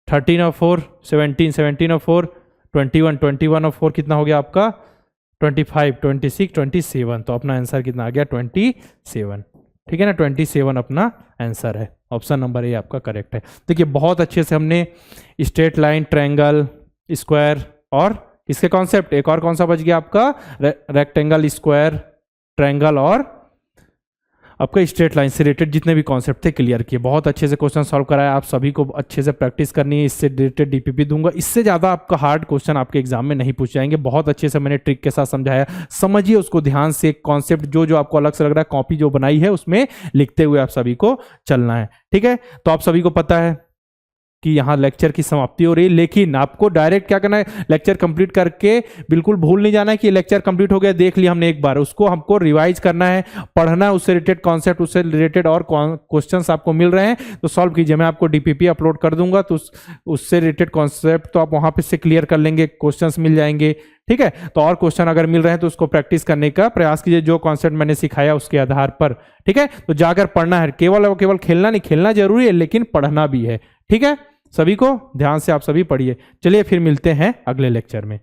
13 और 4 17, 17 और 4 21, 21 और 4 कितना हो गया आपका 25, 26, 27। तो अपना आंसर कितना आ गया 27। ठीक है ना, 27 अपना आंसर है। ऑप्शन नंबर ए आपका करेक्ट है। देखिए बहुत अच्छे से हमने स्ट्रेट लाइन, ट्रायंगल, स्क्वायर और इसके कॉन्सेप्ट, एक और कौन सा बच गया आपका रेक्टेंगल, स्क्वायर, ट्रायंगल और आपका स्ट्रेट लाइन से रिलेटेड जितने भी कॉन्सेप्ट थे क्लियर किए। बहुत अच्छे से क्वेश्चन सॉल्व कराया। आप सभी को अच्छे से प्रैक्टिस करनी है, इससे रिलेटेड डीपीपी दूंगा। इससे ज़्यादा आपका हार्ड क्वेश्चन आपके एग्जाम में नहीं पूछ जाएंगे। बहुत अच्छे से मैंने ट्रिक के साथ समझाया, समझिए उसको ध्यान से। कॉन्सेप्ट जो आपको अलग से लग रहा है, कॉपी जो बनाई है उसमें लिखते हुए आप सभी को चलना है। ठीक है, तो आप सभी को पता है कि यहाँ लेक्चर की समाप्ति हो रही है, लेकिन आपको डायरेक्ट क्या करना है, लेक्चर कंप्लीट करके बिल्कुल भूल नहीं जाना है कि लेक्चर कंप्लीट हो गया, देख लिया हमने एक बार, उसको हमको रिवाइज करना है, पढ़ना है, उससे रिलेटेड कॉन्सेप्ट, उससे रिलेटेड और क्वेश्चंस आपको मिल रहे हैं तो सॉल्व कीजिए। मैं आपको डीपीपी अपलोड कर दूंगा, तो उससे रिलेटेड कॉन्सेप्ट तो आप वहां पे से क्लियर कर लेंगे, क्वेश्चंस मिल जाएंगे। ठीक है, तो और क्वेश्चन अगर मिल रहे हैं तो उसको प्रैक्टिस करने का प्रयास कीजिए, जो कॉन्सेप्ट मैंने सिखाया उसके आधार पर। ठीक है, तो जाकर पढ़ना है, केवल खेलना नहीं, खेलना जरूरी है लेकिन पढ़ना भी है। ठीक है, सभी को ध्यान से आप सभी पढ़िए। चलिए फिर मिलते हैं अगले लेक्चर में।